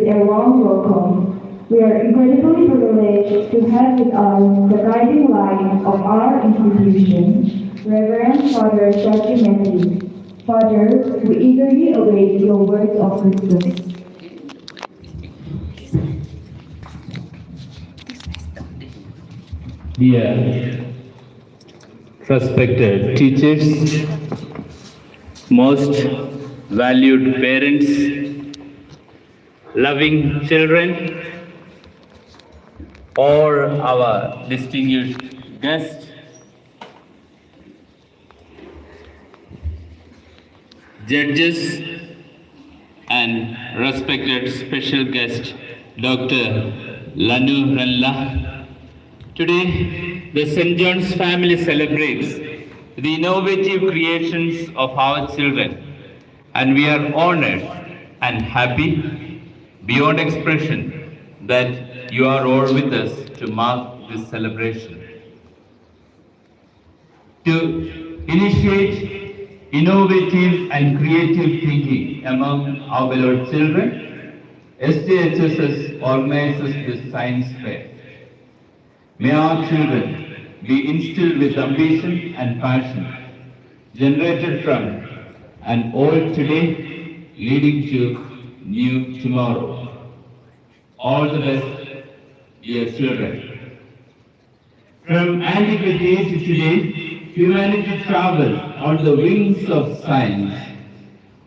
with a warm welcome. We are incredibly privileged to have with us the guiding light of our institution, Reverend Father Judge. Father, we eagerly await your words of wisdom. Dear respected teachers, most valued parents, loving children, or our distinguished guests, judges, and respected special guest, Dr. Lanu Ranla. Today, the St. John's family celebrates the innovative creations of our children, and we are honored and happy beyond expression that you are all with us to mark this celebration. To initiate innovative and creative thinking among our beloved children, SJHSS organizes this science fair. May our children be instilled with ambition and passion, generated from an old today leading to new tomorrow. All the best, dear children. From antiquity to today, humanity traveled on the wings of science.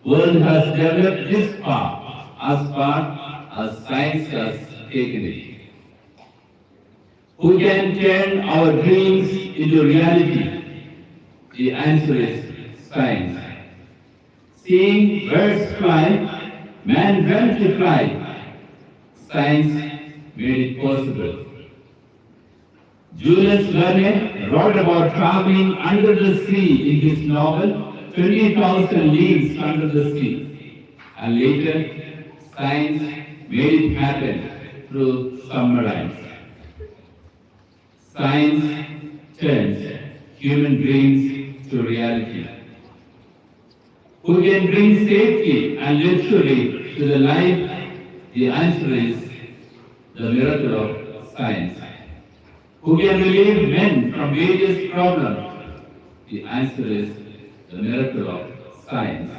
World has developed this far as science has taken it. Who can turn our dreams into reality? The answer is science. Seeing birds fly, man dreamt to fly. Science made it possible. Jules Verne wrote about traveling under the sea in his novel 20,000 Leagues Under the Sea. And later, science made it happen through submarines. Science turns human dreams to reality. Who can bring safety and luxury to the life? The answer is the miracle of science. Who can relieve men from various problems? The answer is the miracle of science.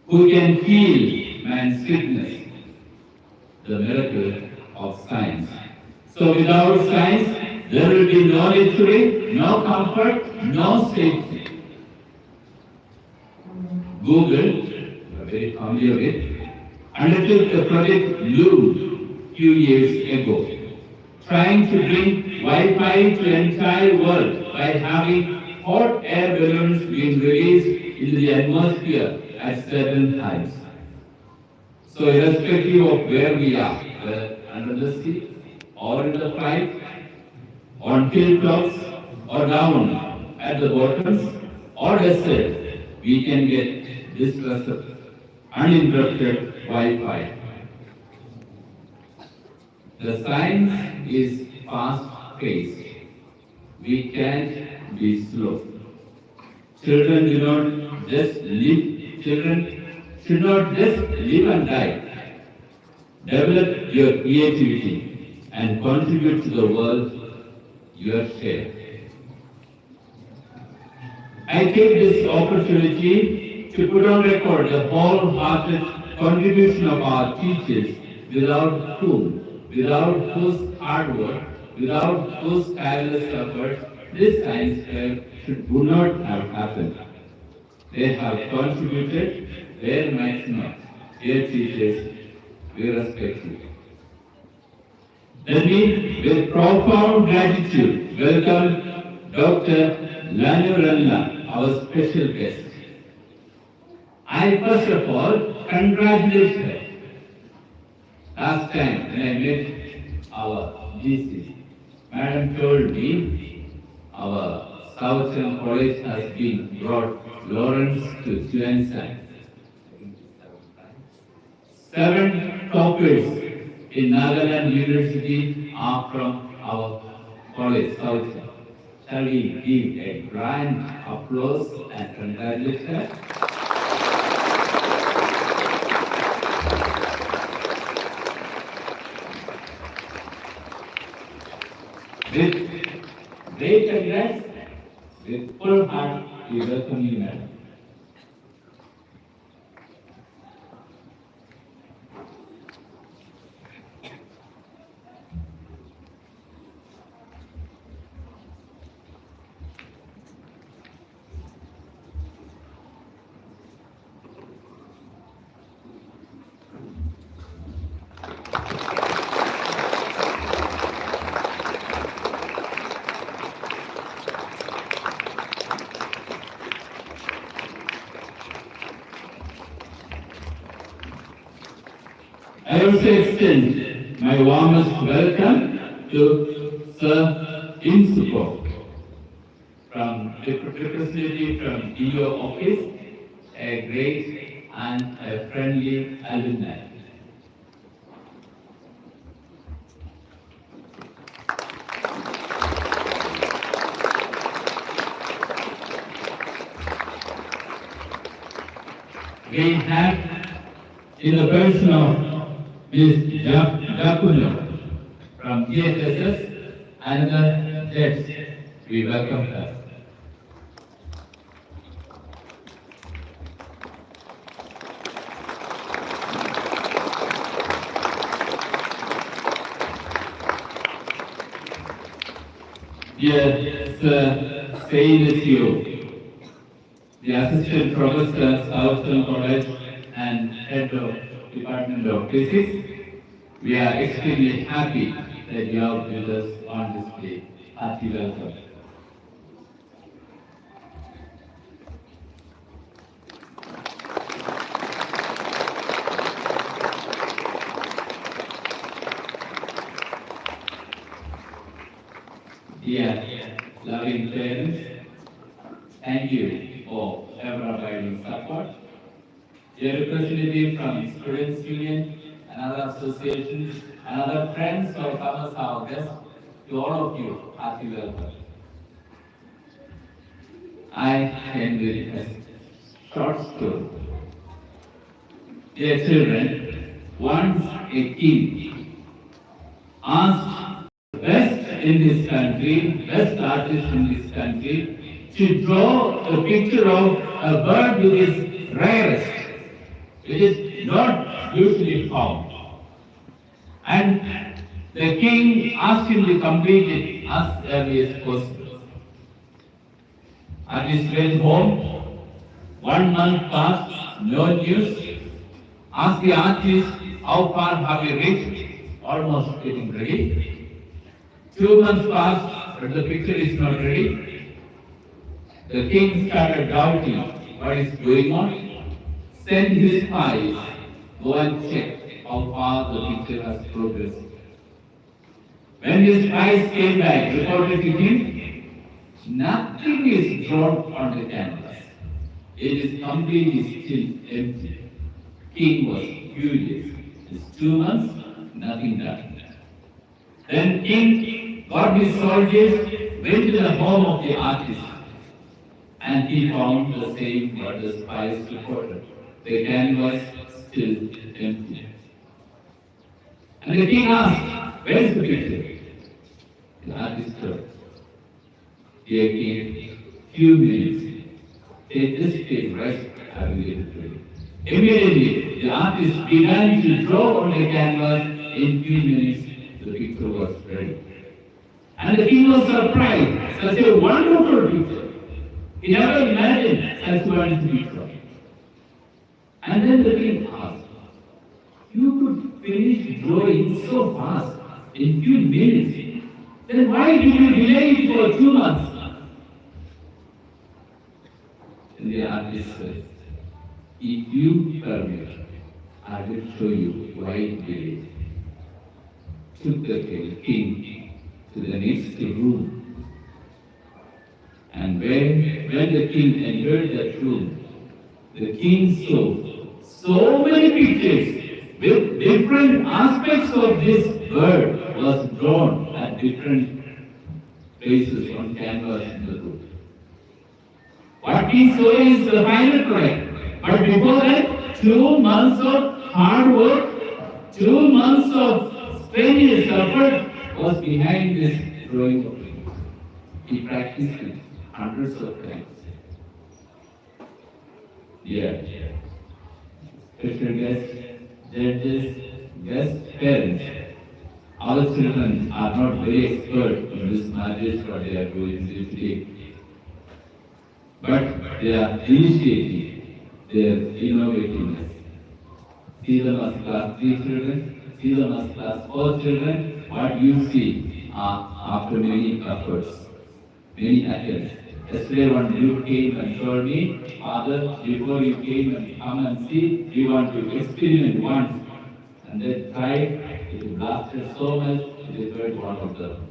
Who can heal man's sickness? The miracle of science. So without science, there will be no luxury, no comfort, no safety. Google, you are very familiar with, undertook the project Loom few years ago, trying to bring Wi-Fi to the entire world by having hot air balloons being released into the atmosphere at certain times. So irrespective of where we are, whether under the sea or in the flight, on hilltops or down at the bottoms or desert, we can get this uninterrupted Wi-Fi. The science is fast-paced. We can't be slow. Children should not just live and die. Develop your creativity and contribute to the world your share. I take this opportunity to put on record the wholehearted contribution of our teachers, without whose hard work, without whose tireless efforts, this science fair would not have happened. They have contributed their maximum. Dear teachers, we respect you. Let me, with profound gratitude, welcome Dr. Lanu Ranla, our special guest. I first of all congratulate her. Last time when I met our GC, Madam told me our Southern College has been brought Lawrence to TUENSANG. 7 toppers in Nagaland University are from our college, Southern. Shall we give a grand applause and congratulate her? With great regrets, with full heart, we welcome you, madam. I also extend my warmest welcome to Sir Insuko from representative from DO office, a great and a friendly alumni. We have in the person of Ms. Jakuno from GHSS and the jets, we welcome her. Dear Sir Sayedesio, the Assistant Professor, Southern College and Head of Department of Physics, we are extremely happy that you are with us on this day. Hearty welcome. Dear loving parents, thank you for ever-abiding support. Dear representative from Students' Union and other associations and other friends of Thomas our guests, to all of you, hearty welcome. I end with a short story. Dear children, once a king asked the best in this country, best artist in this country, to draw a picture of a bird which is rarest. It is not usually found. And the king asked him to complete it as early as possible. Artist went home. 1 month passed, no news. Asked the artist, how far have you reached? Almost getting ready. 2 months passed, but the picture is not ready. The king started doubting what is going on. Sent his spies, go and check how far the picture has progressed. When his spies came back, reported to him, nothing is drawn on the canvas. It is completely still empty. King was furious. It's 2 months, nothing done. Then king got his soldiers, went to the home of the artist, and he found the same what the spies reported. The canvas still empty. And the king asked, where is the picture? The artist said, dear king, few minutes, take rest, I will give it to you. Immediately, the artist began to draw on the canvas. In few minutes, the picture was ready. And the king was surprised. Such a wonderful picture. He never imagined such one picture. And then the king asked, you could finish drawing so fast in few minutes. Then why did you delay it for 2 months? And the artist said, if you permit, I will show you why it delayed. Took the king to the next room. And when the king entered that room, the king saw so many pictures with different aspects of this bird was drawn at different places on canvas in the room. What he saw is the final product. But before that, 2 months of hard work, 2 months of strenuous effort was behind this growing up. He practiced it hundreds of times. Yeah. Special guests, judges, guests, parents. Our children are not very expert in this marriage what they are going to today. But they are initiating their innovativeness. See them as class 3 children, see them as class 4 children. What you see after many efforts, many attempts. Yesterday one group came and told me, Father, before you came and come and see, we want to experiment once. And they tried, it blasted so much, they hurt one of them.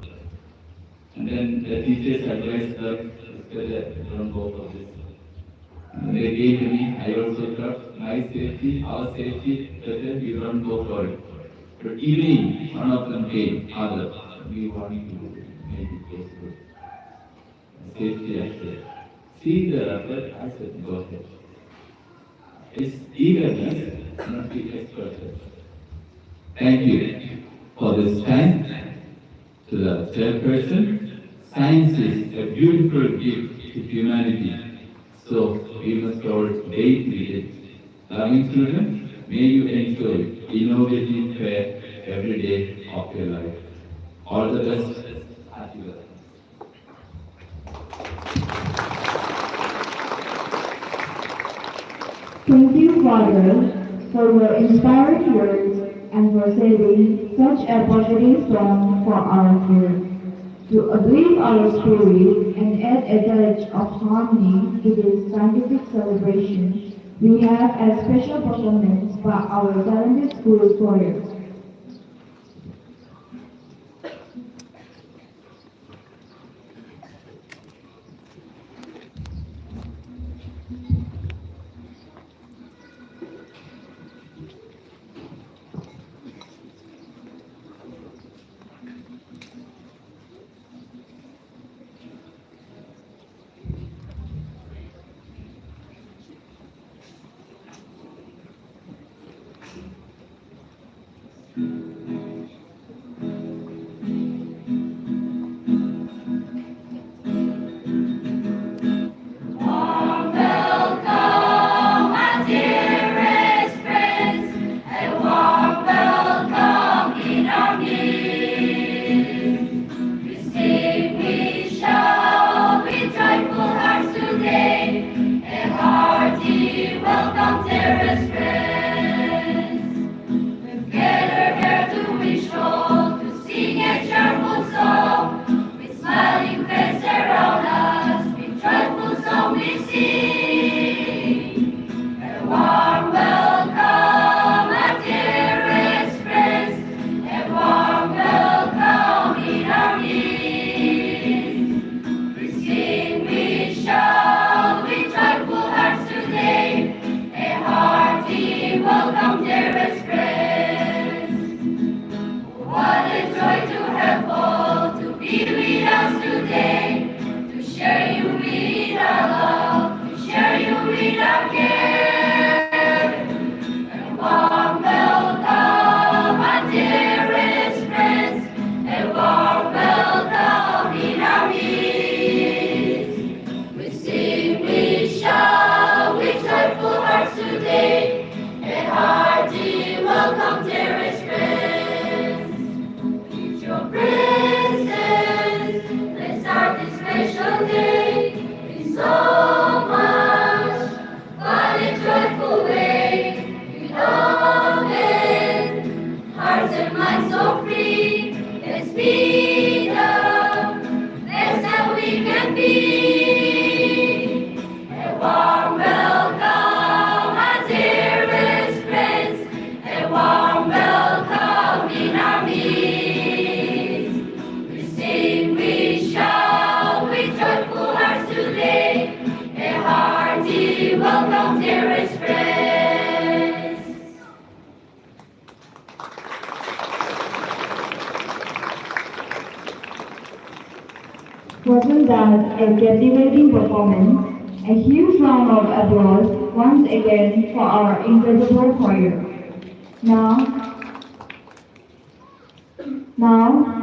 And then the teachers advised them, don't go for this. And they came to me, I also thought, my safety, our safety, they said, you don't go for it. But evening, one of them came, Father, we want you to make it possible. Safety, I said. See the effort, I said, go ahead. It's eagerness, not the expertise. Thank you for this time. To the chairperson, science is a beautiful gift to humanity. So we must all date with it. Loving children, may you enjoy innovative fare every day of your life. All the best. Happy birthday. Thank you, Father, for your inspiring words and for setting such a positive tone for our church. To uplift our spirit and add a touch of harmony to this scientific celebration, we have a special performance by our talented school choir. Wasn't that a captivating performance? A huge round of applause once again for our incredible choir. Now,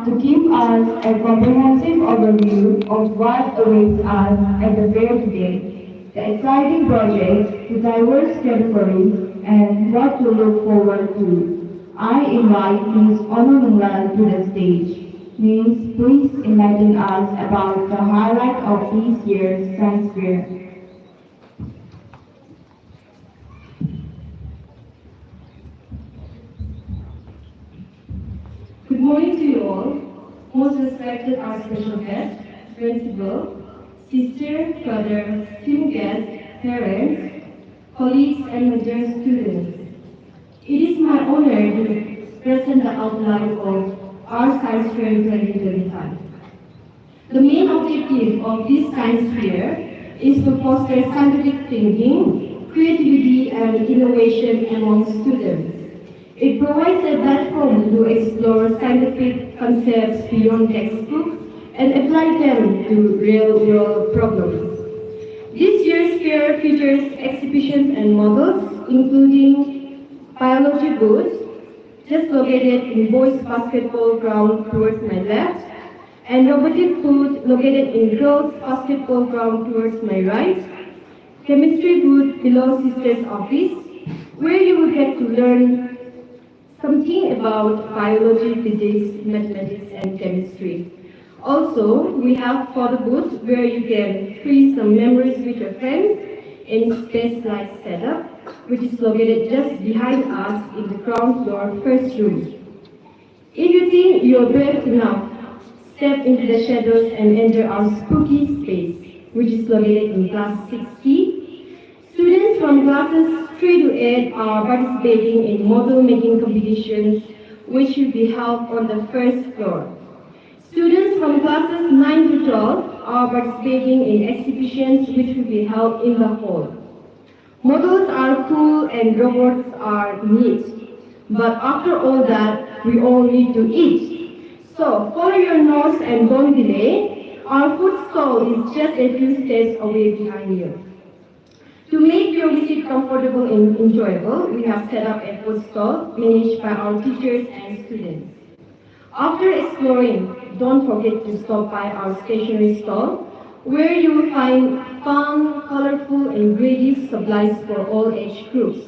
to give us a comprehensive overview of what awaits us at the fair today, the exciting projects, the diverse categories, and what to look forward to. I invite Ms. Ononungla to the stage. Ms., please enlighten us about the highlight of this year's science fair. Good morning to you all, most respected our special guest, principal, sister, brother, esteemed guests, parents, colleagues, and my dear students. It is my honor to present the outline of our Science Fair 2025. The main objective of this Science Fair is to foster scientific thinking, creativity, and innovation among students. It provides a platform to explore scientific concepts beyond textbook and apply them to real-world problems. This year's fair features exhibitions and models, including biology booth, just located in boys' basketball ground towards my left, and robotic booth located in girls' basketball ground towards my right, chemistry booth below sister's office, where you will get to learn something about biology, physics, mathematics, and chemistry. Also, we have photo booth where you can freeze some memories with your friends in space-like setup, which is located just behind us in the ground floor first room. If you think you're brave enough, step into the shadows and enter our spooky space, which is located in class 60. Students from classes 3 to 8 are participating in model making competitions, which will be held on the first floor. Students from classes 9 to 12 are participating in exhibitions which will be held in the hall. Models are cool and robots are neat. But after all that, we all need to eat. So follow your nose and don't delay. Our food stall is just a few steps away behind you. To make your visit comfortable and enjoyable, we have set up a food stall managed by our teachers and students. After exploring, don't forget to stop by our stationery stall, where you will find fun, colorful, and creative supplies for all age groups.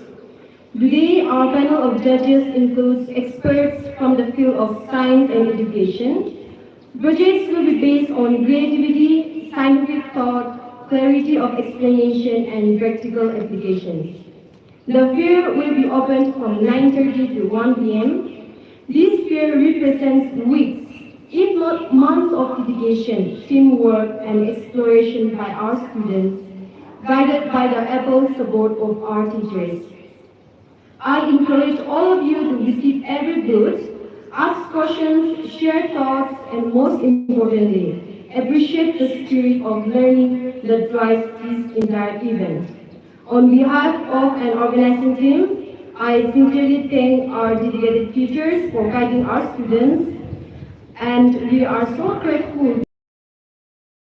Today, our panel of judges includes experts from the field of science and education. Projects will be based on creativity, scientific thought, clarity of explanation, and practical applications. The fair will be open from 9:30 to 1 p.m. This fair represents weeks, if not months of dedication, teamwork, and exploration by our students, guided by the able support of our teachers. I encourage all of you to visit every booth, ask questions, share thoughts, and most importantly, appreciate the spirit of learning that drives this entire event. On behalf of an organizing team, I sincerely thank our dedicated teachers for guiding our students, and we are so grateful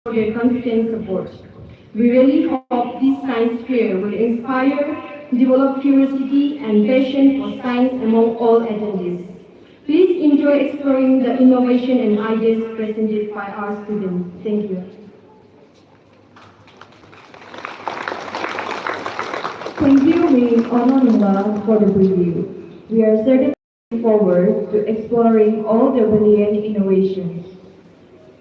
for their constant support. We really hope this science fair will inspire, develop curiosity and passion for science among all attendees. Please enjoy exploring the innovation and ideas presented by our students. Thank you. Thank you, Ms. Ononungla, for the preview. We are certainly looking forward to exploring all the brilliant innovations.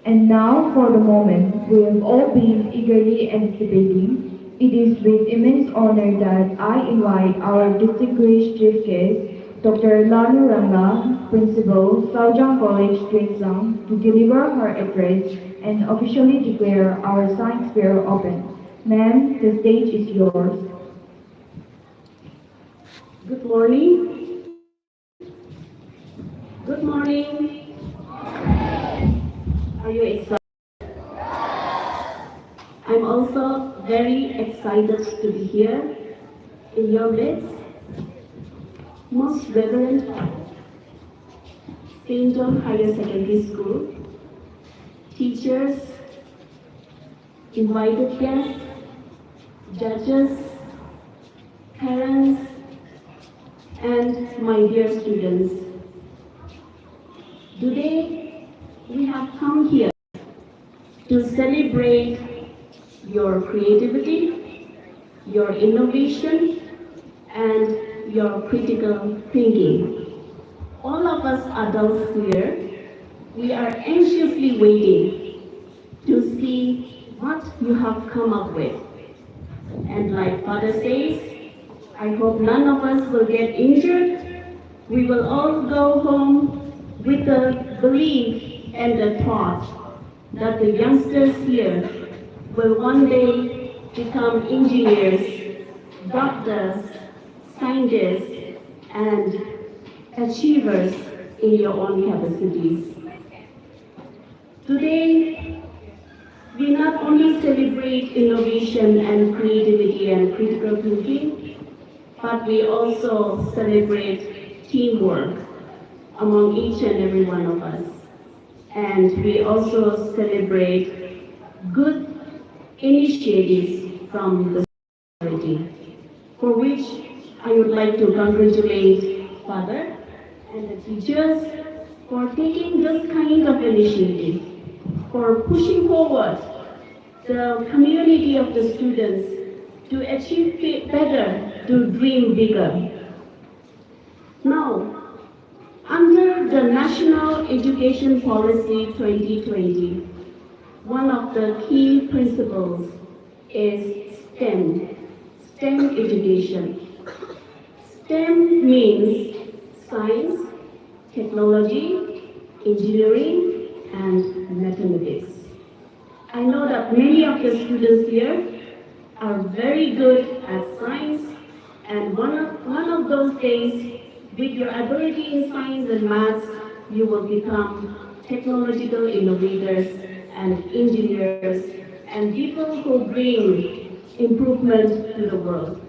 And now, for the moment we have all been eagerly anticipating, it is with immense honor that I invite our distinguished chief guest, Dr. Lanu Ranga, Principal, Saujang College, TUENSANG, to deliver her address and officially declare our science fair open. Ma'am, the stage is yours. Good morning. Good morning. Are you excited? I'm also very excited to be here in your midst. Most Reverend St. John Higher Secondary School, teachers, invited guests, judges, parents, and my dear students. Today, come here to celebrate your creativity, your innovation, and your critical thinking. All of us adults here, we are anxiously waiting to see what you have come up with. And like Father says, I hope none of us will get injured. We will all go home with the belief and the thought that the youngsters here will one day become engineers, doctors, scientists, and achievers in your own capacities. Today, we not only celebrate innovation and creativity and critical thinking, but we also celebrate teamwork among each and every one of us. And we also celebrate good initiatives from the society, for which I would like to congratulate Father and the teachers for taking this kind of initiative, for pushing forward the community of the students to achieve better, to dream bigger. Now, under the National Education Policy 2020, one of the key principles is STEM education. STEM means science, technology, engineering, and mathematics. I know that many of the students here are very good at science, and one of those days, with your ability in science and maths, you will become technological innovators and engineers and people who bring improvement to the world.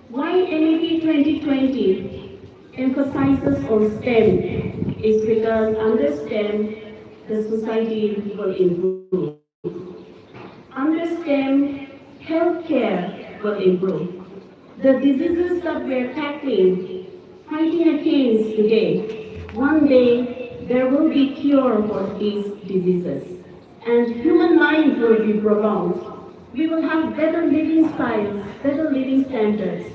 Why NEP 2020 emphasizes on STEM is because under STEM, the society will improve. Under STEM, healthcare will improve. The diseases that we are tackling, fighting against today, one day there will be cure for these diseases, and human life will be prolonged. We will have better living styles, better living standards,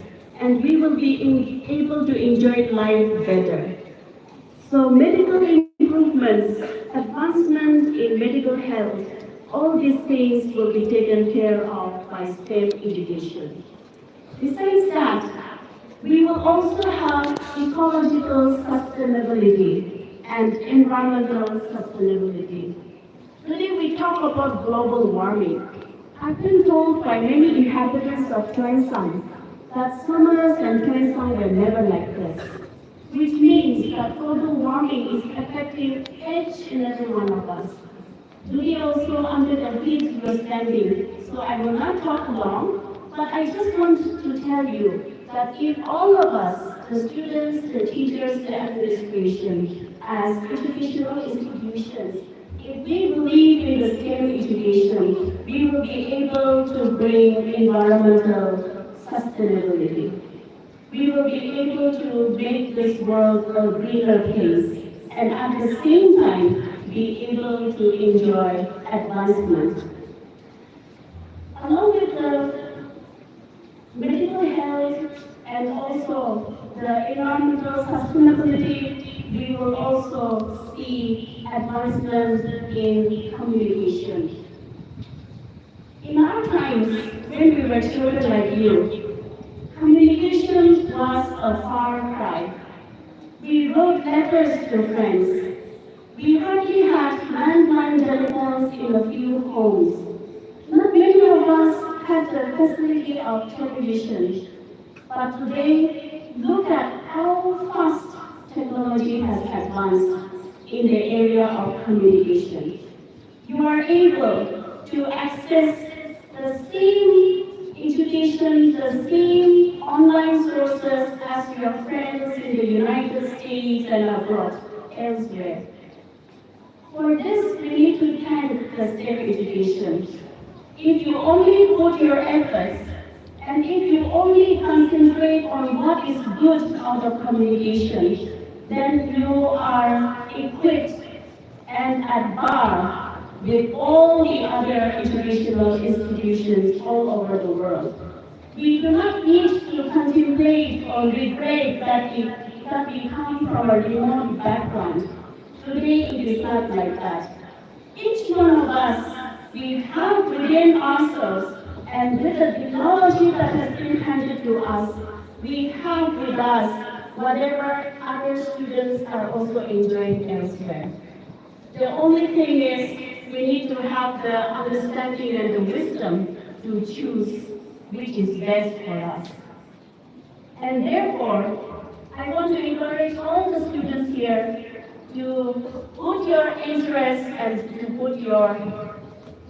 and we will be able to enjoy life better. So medical improvements, advancement in medical health, all these things will be taken care of by STEM education. Besides that, we will also have ecological sustainability and environmental sustainability. Today we talk about global warming. I've been told by many inhabitants of TUENSANG that summers and TUENSANG were never like this, which means that global warming is affecting each and every one of us. Today also under the heat we are standing, so I will not talk long, but I just want to tell you that if all of us, the students, the teachers, the administration, as educational institutions, if we believe in the STEM education, we will be able to bring environmental sustainability. We will be able to make this world a greener place, and at the same time, be able to enjoy advancement. Along with the medical health and also the environmental sustainability, we will also see advancement in communication. In our times, when we were children like you, communication was a far cry. We wrote letters to friends. We hardly had landline telephones in a few homes. Not many of us had the facility of television. But today, look at how fast technology has advanced in the area of communication. You are able to access the same education, the same online sources as your friends in the United States and abroad, elsewhere. For this, we need to thank the STEM education. If you only put your efforts, and if you only concentrate on what is good out of communication, then you are equipped and at par with all the other educational institutions all over the world. We do not need to contemplate or regret that we come from a remote background. Today it is not like that. Each one of us, we have within ourselves, and with the technology that has been handed to us, we have with us whatever other students are also enjoying elsewhere. The only thing is we need to have the understanding and the wisdom to choose which is best for us. And therefore, I want to encourage all the students here to put your interest and to put your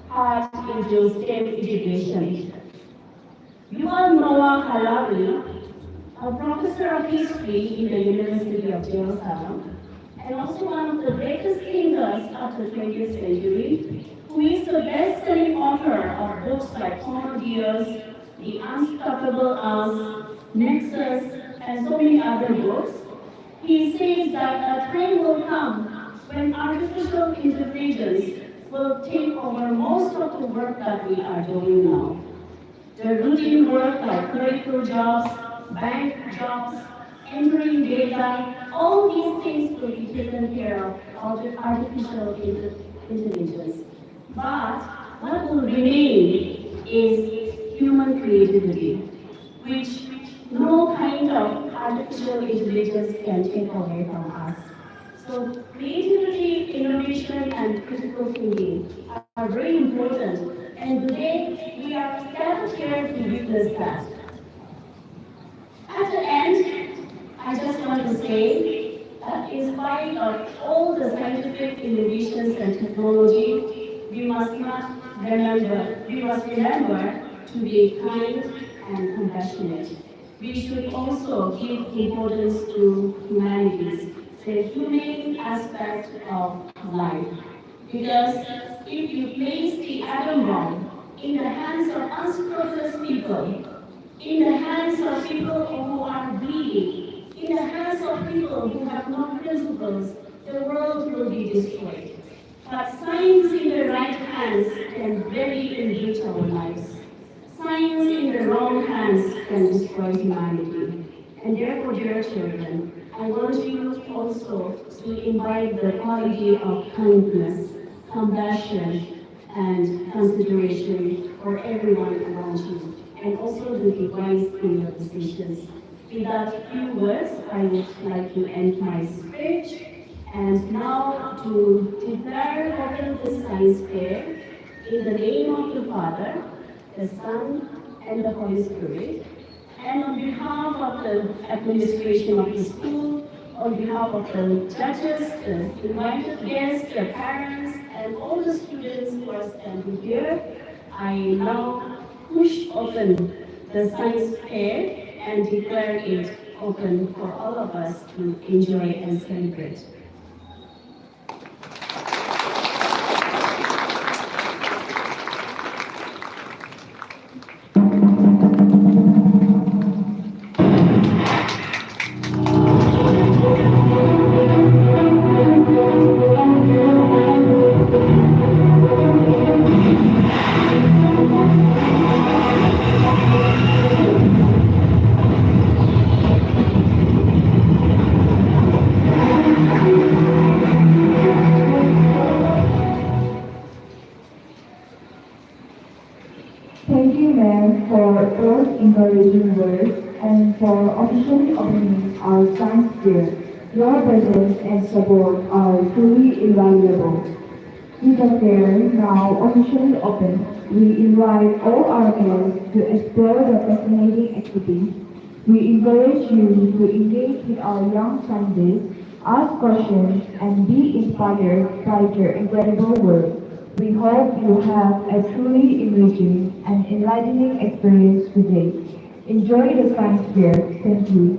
heart into STEM education. Yuval Noah Harari, a professor of history in the University of Jerusalem, and also one of the greatest thinkers of the 20th century, who is the best-selling author of books like Homo Deus, The Unstoppable Us, Nexus, and so many other books. He says that a time will come when artificial intelligence will take over most of the work that we are doing now. The routine work like clerical jobs, bank jobs, entering data, all these things will be taken care of with artificial intelligence. But what will remain is human creativity, which no kind of artificial intelligence can take away from us. So creativity, innovation, and critical thinking are very important, and today we are gathered here to witness that. At the end, I just want to say that in spite of all the scientific innovations and technology, we must remember to be kind and compassionate. We should also give importance to humanities, the humane aspect of life. Because if you place the atom bomb in the hands of unscrupulous people, in the hands of people who are bleeding, in the hands of people who have no principles, the world will be destroyed. But science in the right hands can very enrich our lives. Science in the wrong hands can destroy humanity. And therefore, dear children, I want you also to imbibe the quality of kindness, compassion, and consideration for everyone around you, and also to be wise in your decisions. With that few words, I would like to end my speech, and now to declare open the science fair in the name of the Father, the Son, and the Holy Spirit. And on behalf of the administration of the school, on behalf of the judges, the invited guests, the parents, and all the students who are standing here, I now push open the science fair and declare it open for all of us to enjoy and celebrate. Thank you, Ma'am, for those encouraging words and for officially opening our science fair. Your presence and support are truly invaluable. With the fair now officially open, we invite all our guests to explore the fascinating exhibit. We encourage you to engage with our young scientists, ask questions, and be inspired by their incredible work. We hope you have a truly enriching and enlightening experience today. Enjoy the science fair. Thank you.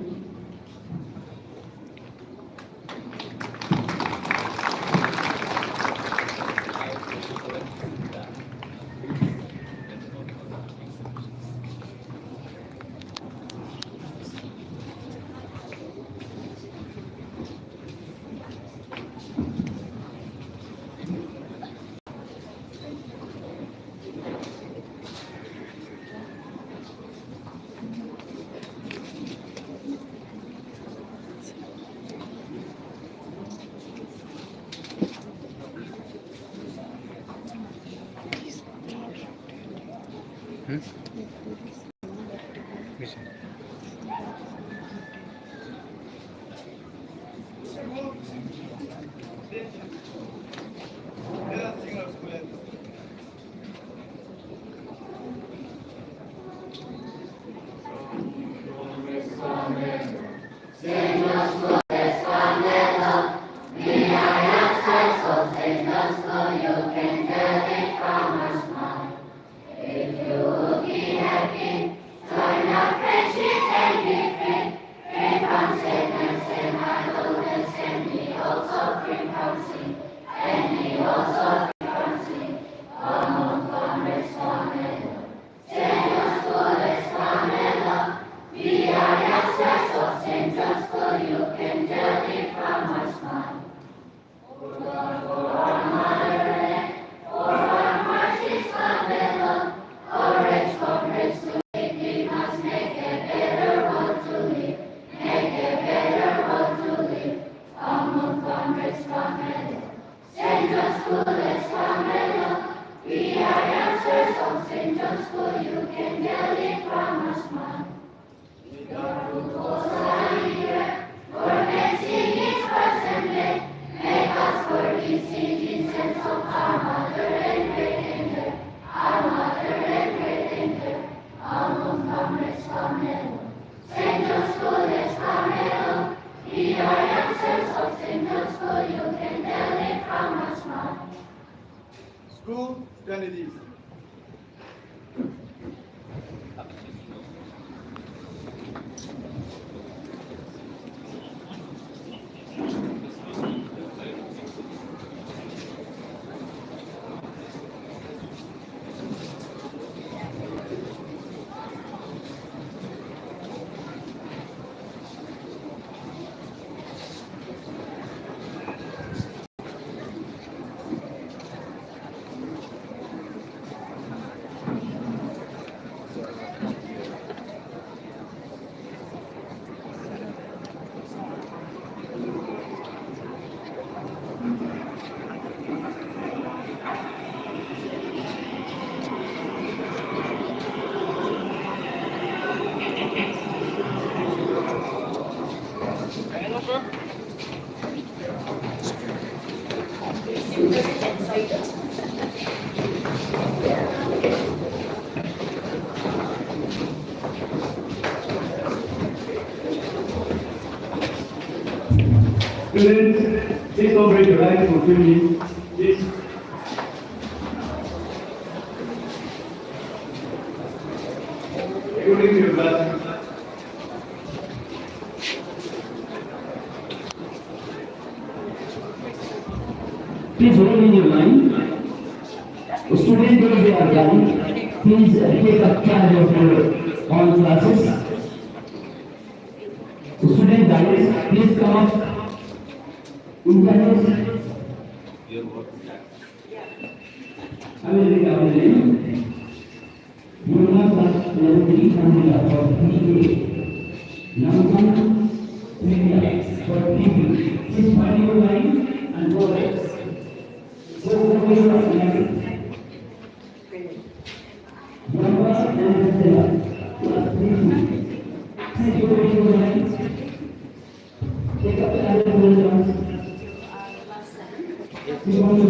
School strategies. Students, please operate your line for 2 minutes. Please. According to your class. Please hold in your line. Students, those who are young, please take up charge of your own classes. Student guys, please come up. Internet. I will read. Yoga class level 3 formula for PA. Number 3 for PP. Please find your line and go next. So for your line. Number and class 3. Please go to your line. Take up the other class. You want to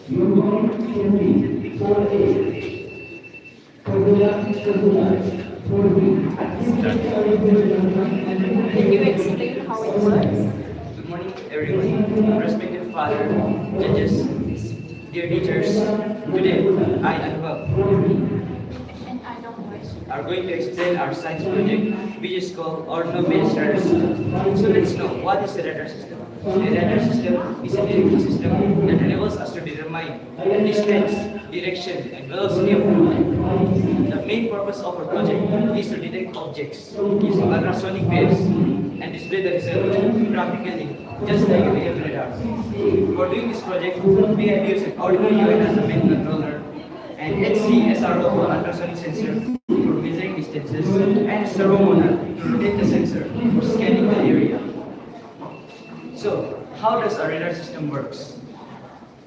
you're going to be 4A. For B. Can you explain how it works? Good morning, everyone. Respected father, judges, dear teachers. Today, I and are going to explain our science project, which is called ortho-based radar system. So let's know what is the radar system. A radar system is a directing system that enables us to determine the distance, direction, and velocity of movement. The main purpose of our project is to detect objects using ultrasonic waves and display the result graphically, just like a real radar. For doing this project, we have used an Arduino UN as a main controller and HC SRO for ultrasonic sensor for measuring distances and servo motor to rotate the sensor for scanning the area. So, how does our radar system works?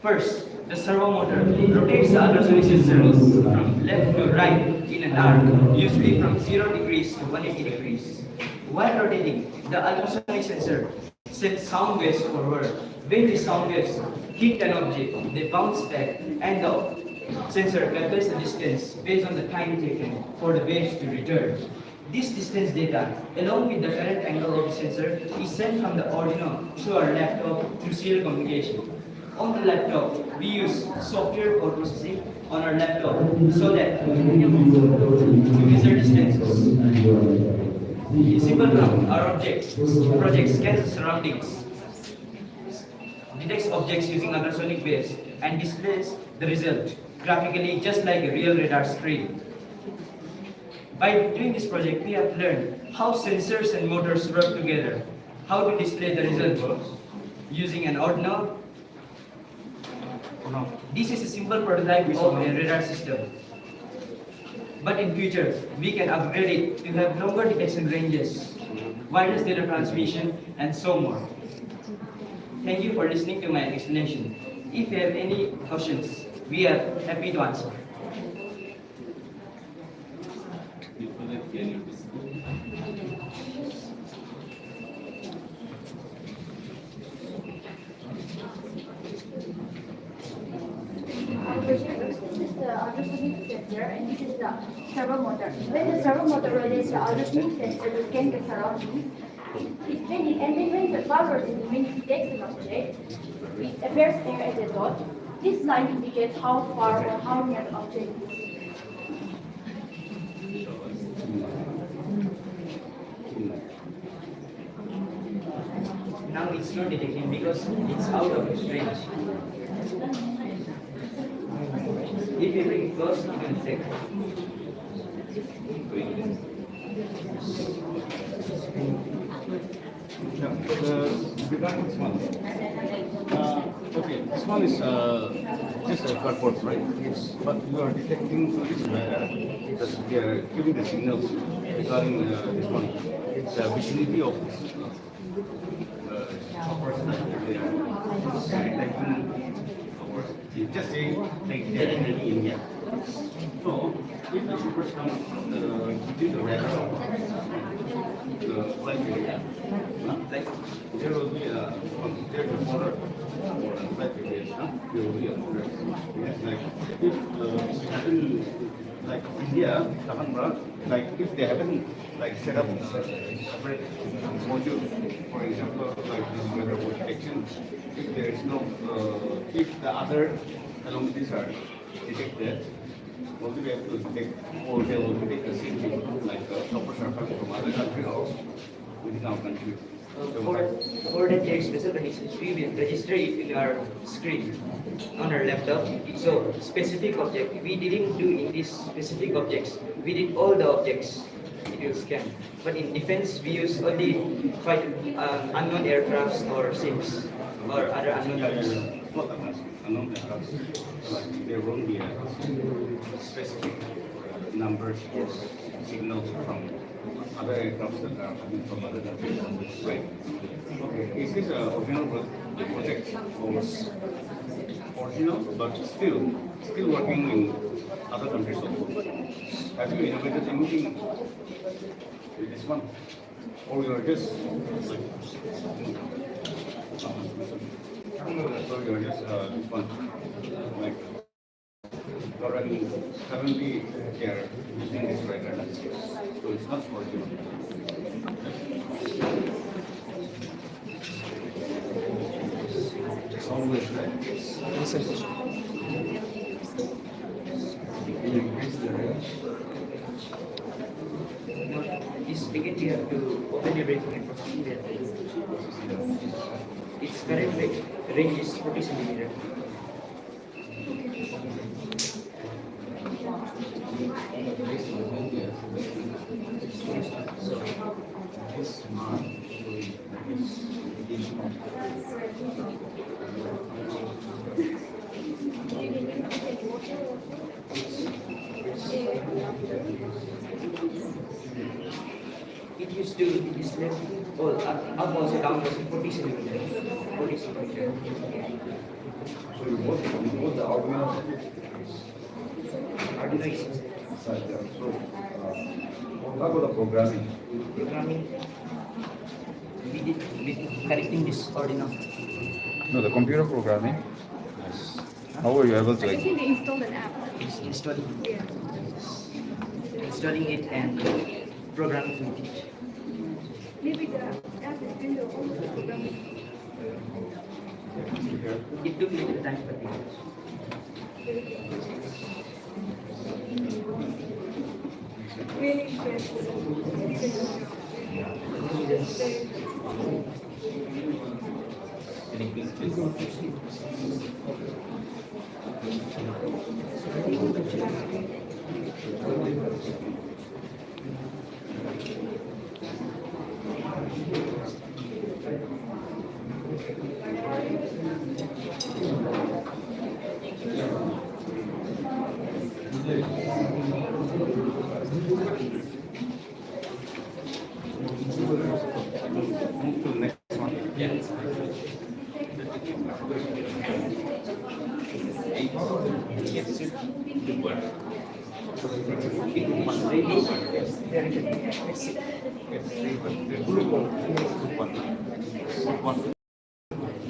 First, the servo motor rotates the ultrasonic sensors from left to right in an arc, usually from 0 degrees to 180 degrees. While rotating, the ultrasonic sensor sends sound waves forward. When the sound waves hit an object, they bounce back and the sensor calculates the distance based on the time taken for the waves to return. This distance data, along with the current angle of the sensor, is sent from the Arduino to our laptop through serial communication. On the laptop, we use software code processing on our laptop so that we measure distances. In simple terms, our project scans the surroundings, detects objects using ultrasonic waves, and displays the result graphically just like a real radar screen. By doing this project, we have learned how sensors and motors work together, how to display the result using an Arduino. This is a simple prototype of a radar system. But in future, we can upgrade it to have longer detection ranges, wireless data transmission, and so more. Thank you for listening to my explanation. If you have any questions, we are happy to answer. This is the ultrasonic sensor and this is the servo motor. When the servo motor rotates the ultrasonic sensor to scan the surroundings, when the power when it detects an object, it appears there as a dot. This line indicates how far or how near the object is. Now it's not detecting because it's out of its range. If you bring it close, you can detect. Regarding this one, okay, this one is just a cardboard, right? Yes. But you are detecting through this radar that they are giving the signals regarding this one. It's a vicinity of this person that they are detecting. You just say like there in India. So if the super comes within the radar, the flight area, like there will be a there's a border flight area. There will be a border. Yes, like if happen like India, like if they haven't like set up a separate module, for example, like this weather detection, if there is no, if the other anomalies are detected, will be able to detect, or they will detect the same thing, like toppers are coming from other countries or within our country. For the text specification, we will register it in our screen on our laptop. So specific object, we didn't do in these specific objects. We did all the objects it will scan. But in defense, we use only unknown aircrafts or ships or other unknown targets. Unknown aircrafts, like there won't be a specific numbers or signals from other aircrafts that are coming from other countries on this side. Okay, is this a original project or original, but still working in other countries also? Have you innovated anything with this one, or you are just like? So you are just this one, like currently they are using this radar, so it's not for you. It's always right. This again we have to open everything and process it. Its current range is 40 centimeters. It used to be displayed all up also down was 40 centimeters. 40 centimeters. So you both the Arduino? Yes. Right, yeah. So, how about the programming? Programming. We did with connecting this Arduino. No, the computer programming. How were you able to I think they installed an app. It's installing, Yeah. installing it and programming to it. Maybe the app is doing the whole programming. It took a little time, but Really stressful. Move to the next one. Yes.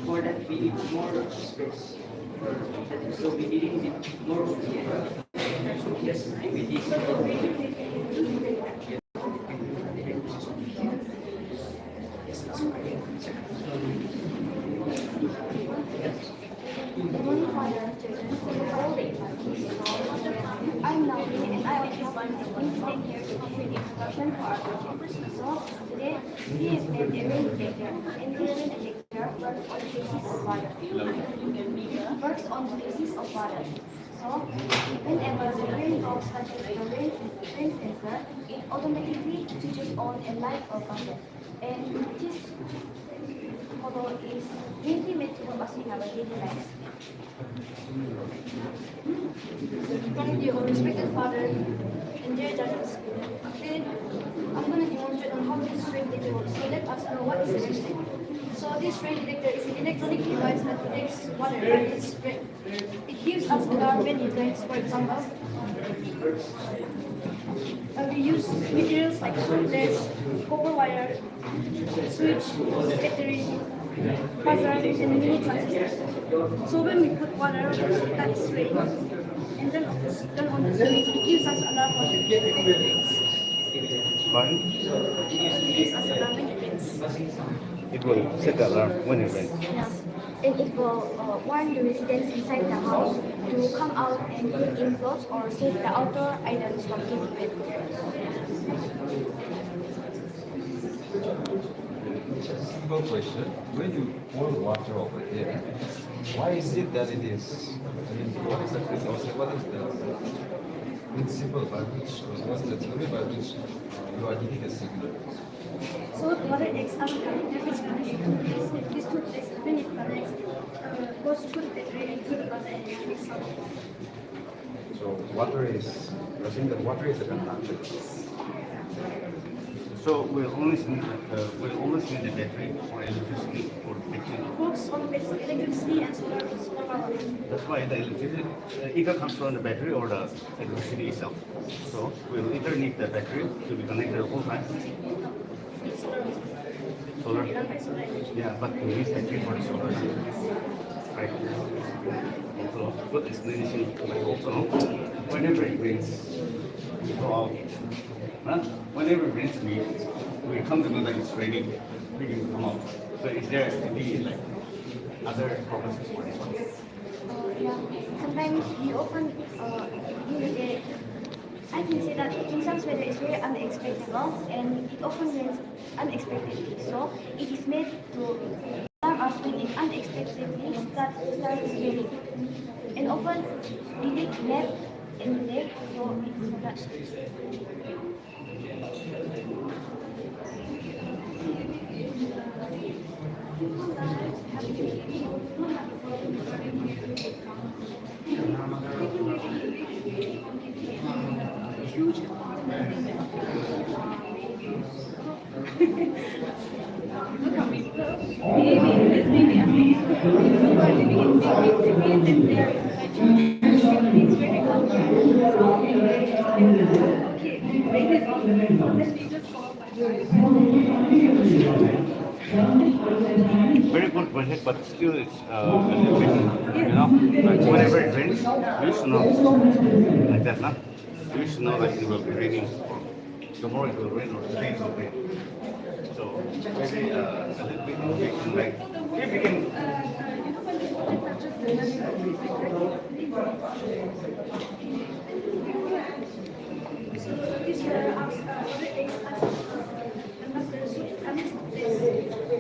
for that we need more space. So we did it with more yes, we did. I'm Naomi and I was born in staying here to complete the introduction for our topic. So today we have made a rain detector, and the rain detector works on the basis of water. Works on the basis of water. So whenever the rain drops touches the rain sensor, it automatically switches on a light or button. And this model is mainly meant to help us in our daily lives. From your respected father and dear judges, today I'm going to demonstrate on how this rain detector works. So let us know what is a rain detector. So this rain detector is an electronic device that detects water and its rain. It gives us alarm when it rains, for example. We use materials like leads, copper wire, switch, battery, hazard, and mini transistors. So when we put water, that is rain, and then turn on the switch, it gives us alarm when it rains. Pardon? It gives us alarm when it rains. It will set the alarm when it rains. Yeah. And it will warn the residents inside the house to come out and put in clothes or save the outdoor items from getting wet. Simple question. When you pour water over here, why is it that it is? I mean, what is the what is the principle by which, or what's the theory by which you are getting a signal? So the water takes up the damage connects these two places. When it connects, goes through the battery and through the button and it makes up. So water is, you're saying that water is the conductor. So we'll always need the battery for electricity or battery. Works on electricity and solar power. That's why the electricity either comes from the battery or the electricity itself. So we'll either need the battery to be connected the whole time. Solar. Yeah, but we need battery for the solar. Right. Also, good explanation. But also, whenever it rains, we go out. Huh? Whenever it rains, we come to know that it's raining. We can come out. So is there any like other purposes for this one? Yeah. Sometimes we often use it. I can say that TUENSANG's weather is very unexpectable and it often rains unexpectedly. So it is made to alarm us when it unexpectedly starts raining. And often detect left and left, so it's that. Maybe, this maybe, I think, people are living in big and they are inside you. It's very good. Okay, rain is on, so then we just fall back. Very good project, but still it's a little bit, like whenever it rains, you should know like that, huh? You should know that it will be raining, or tomorrow it will rain, or today it will rain. So maybe a little bit information, like if you can. This year,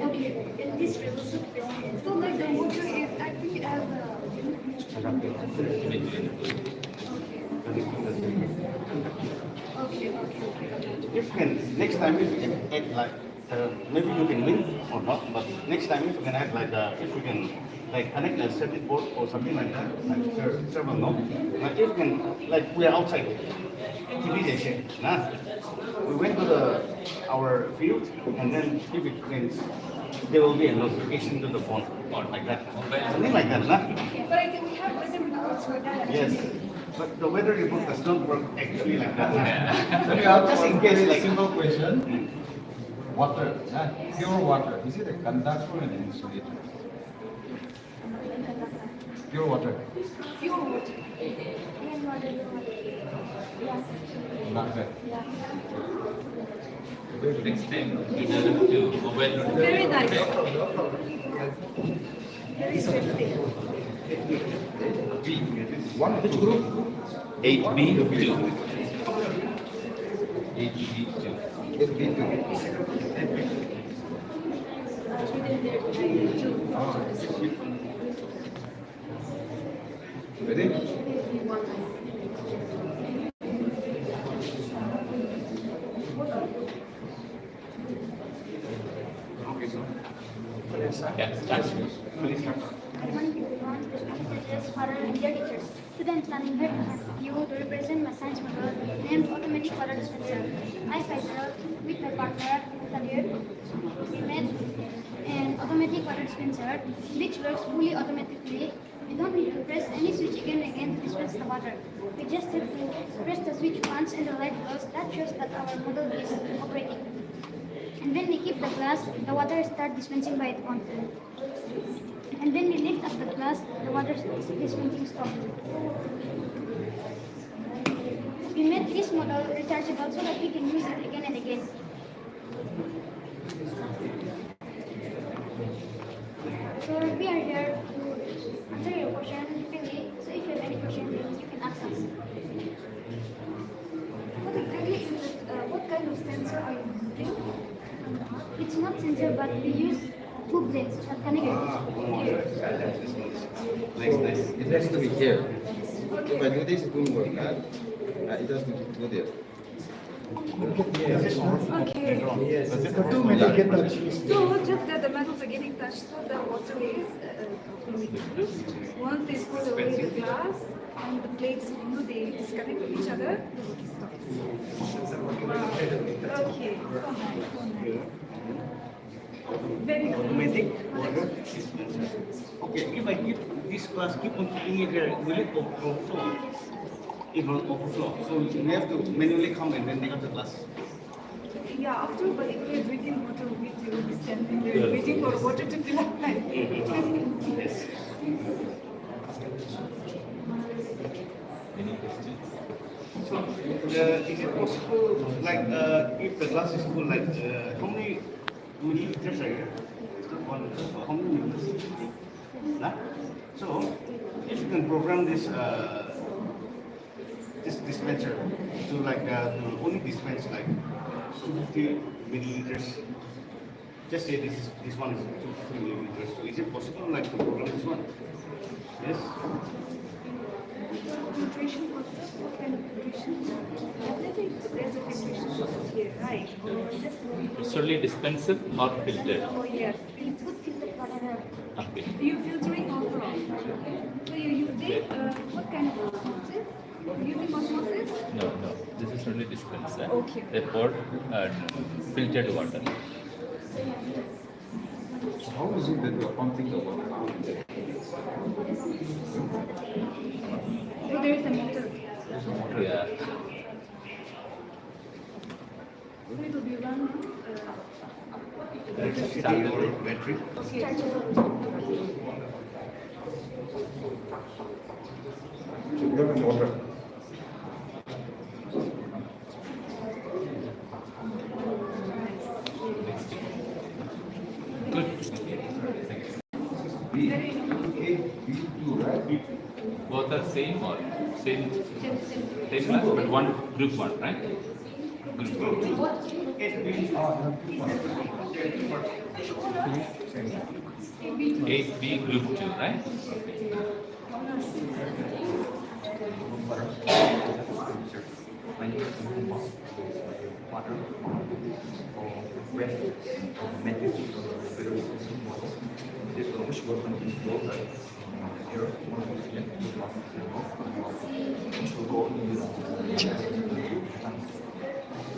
okay, in this revolution, So like the water is acting as a If you can, next time if you can add like, maybe you can win or not, but next time if you can add like, if you can like connect a circuit board or something like that, like server node, like if you can, like we are outside, TV they say, nah. We went to our field and then if it rains, there will be a notification to the phone or like that, something like that, nah? but I think we have weather reports for that. Yes, but the weather report does not work actually like that. Okay, I'll Just just in case, like simple question. Water, pure water, is it a conductor or an insulator? Pure water. Pure water. Conductor. Next time, you have to mobile notification. Very nice. Very interesting. Which group? 8B2. 8B2. 8B2. Ready? okay, so Yeah, start. please start. Students are invited you to represent my science model named automatic water dispenser. I started with my partner Khalid. We made an automatic water dispenser which works fully automatically. We don't need to press any switch again and again to dispense the water. We just have to press the switch once and the light glows. That shows that our model is operating. And when we keep the glass, the water starts dispensing by its own. And when we lift up the glass, the water dispensing stops. We made this model rechargeable so that we can use it again and again. So we are here to answer your question freely. So if you have any questions, you can ask us. What exactly is this? What kind of sensor are you using? It's not sensor, but we use two blades that connect here. Nice. It has to be here. If I do this, it won't work. It has to go there. Okay. So just that the metals are getting touched, so the water is once they put away the glass and the plates they disconnect from each other. It stops. Okay. So nice. Very good. Automatic water dispenser. Okay, if I keep this glass, keep on putting it here, will it overflow? It will overflow. So we have to manually come and then take out the glass. Yeah, after but if we're drinking water, we will be standing there waiting for water to fill up. Yes. Any questions? So, is it possible, like, if the glass is full, like, how many milliliters are here? How many milliliters? Nah? So, if you can program this this dispenser to like to only dispense like 250 milliliters. Just say this one is 250 milliliters. So is it possible like to program this one? Yes. Filtration process, what kind of filtration? There's a filtration process here, right? It's only dispenser or filtered. Oh yes. Okay. You filtering also. So you using what kind of osmosis? Using osmosis? No. This is only dispenser. Okay. They pour filtered water. So how is it that you are pumping the water out? So there is a motor. Yeah. So it will be run. Battery. Both are same or same class, but one group one, right? Group one. 8B group 2, right?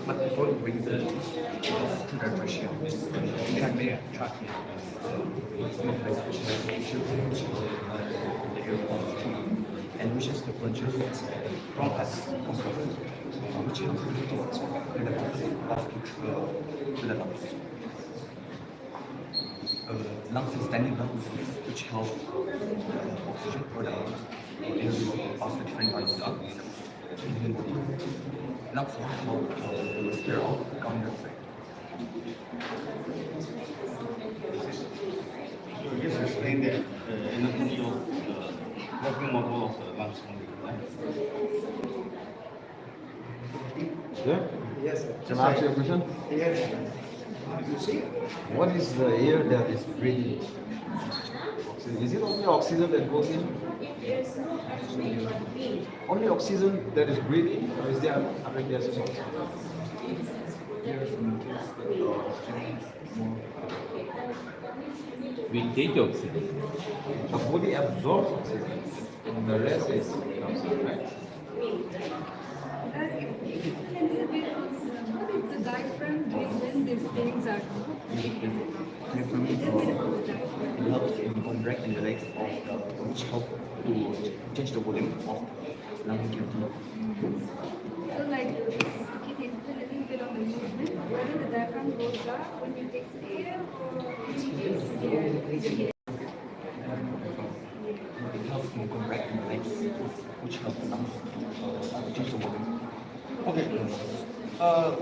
But before we bring the standard ratio, we can make a tracking. And which is the produce from us composite, which is towards the lungs. Lungs is standing lungs, which help oxygen for the lungs in also different parts of the lungs. Lungs help clear out carbon dioxide. So just explain that in the video, working model of the lungs only, right? Yeah? Yes, sir. Can I ask you a question? Yes. What is the air that is breathing? Is it only oxygen that goes in? Only oxygen that is breathing, or is there other gases also? We take oxygen. The body absorbs oxygen, and the rest is oxygen, right? Can you be what is the diaphragm doing when these things are It helps in contracting the legs of the which help to change the volume of lung cavity. so like can you explain a little bit on the movement? Whether the diaphragm goes up when you take air or when you take air? It helps in contracting the legs, which help the lungs to change the volume. Okay.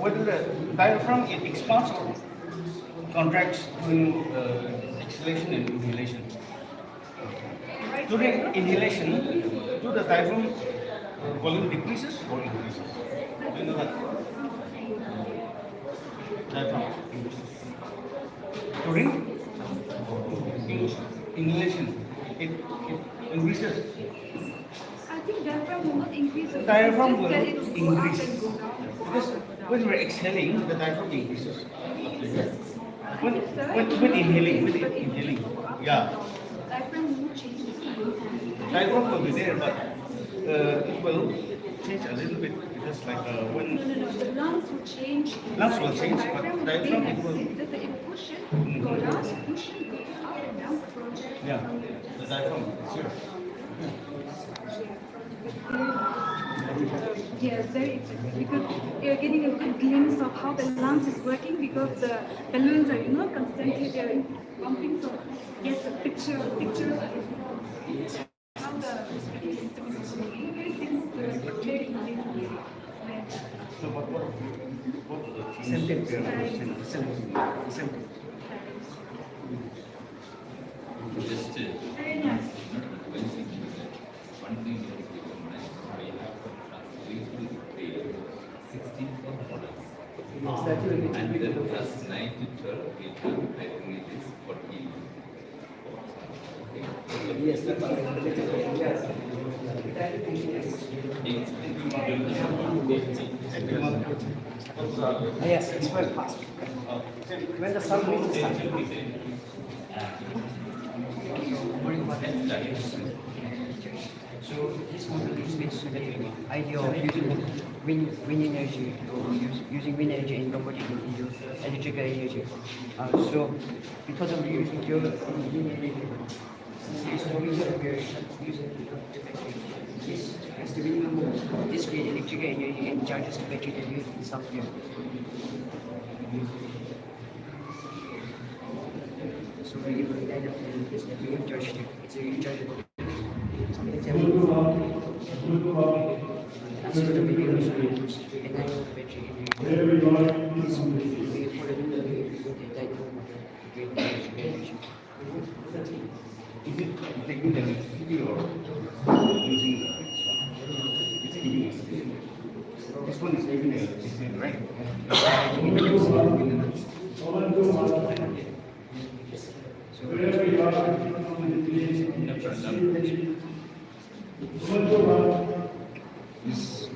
Whether the diaphragm it expands or contracts during exhalation and inhalation. During inhalation, do the diaphragm volume decreases or increases? Do you know that? Diaphragm increases. During inhalation, it increases. I think diaphragm will not increase. Diaphragm will Just that it will go up increase. and go down. Because when we're exhaling, the diaphragm increases. When inhaling, yeah, Diaphragm will change. diaphragm will be there, but it will change a little bit because like when No. The lungs will change. lungs will change, but Diaphragm diaphragm it will will, be the it push it, go down, push it, go up and down. yeah, the diaphragm, sure. Yes, very effective because you're getting a good glimpse of how the lungs is working because the balloons are, constantly they're pumping, so gets a picture how the respiratory system is working. Very simple, very easy. So what Same thing, same thing. Just Very nice. one thing you have to recognize, we have to translate to pay 16 products. And then plus 9 to 12, we have, I think it is 40. Yes, that's what yes, it's very fast. When the sun moves, so this model explains the idea of using wind energy, or using wind energy in robotic to induce electrical energy. So because of using your wind energy, This is the minimum discrete electrical energy and charges the battery that use in some here. So we give an end of this that we have charged it. It's a rechargeable. Some example. That's for the beginning of the and I know the battery energy. This will be for the dynamo great energy. Is it taking the electricity or using it's giving electricity? This one is giving electricity, right? Is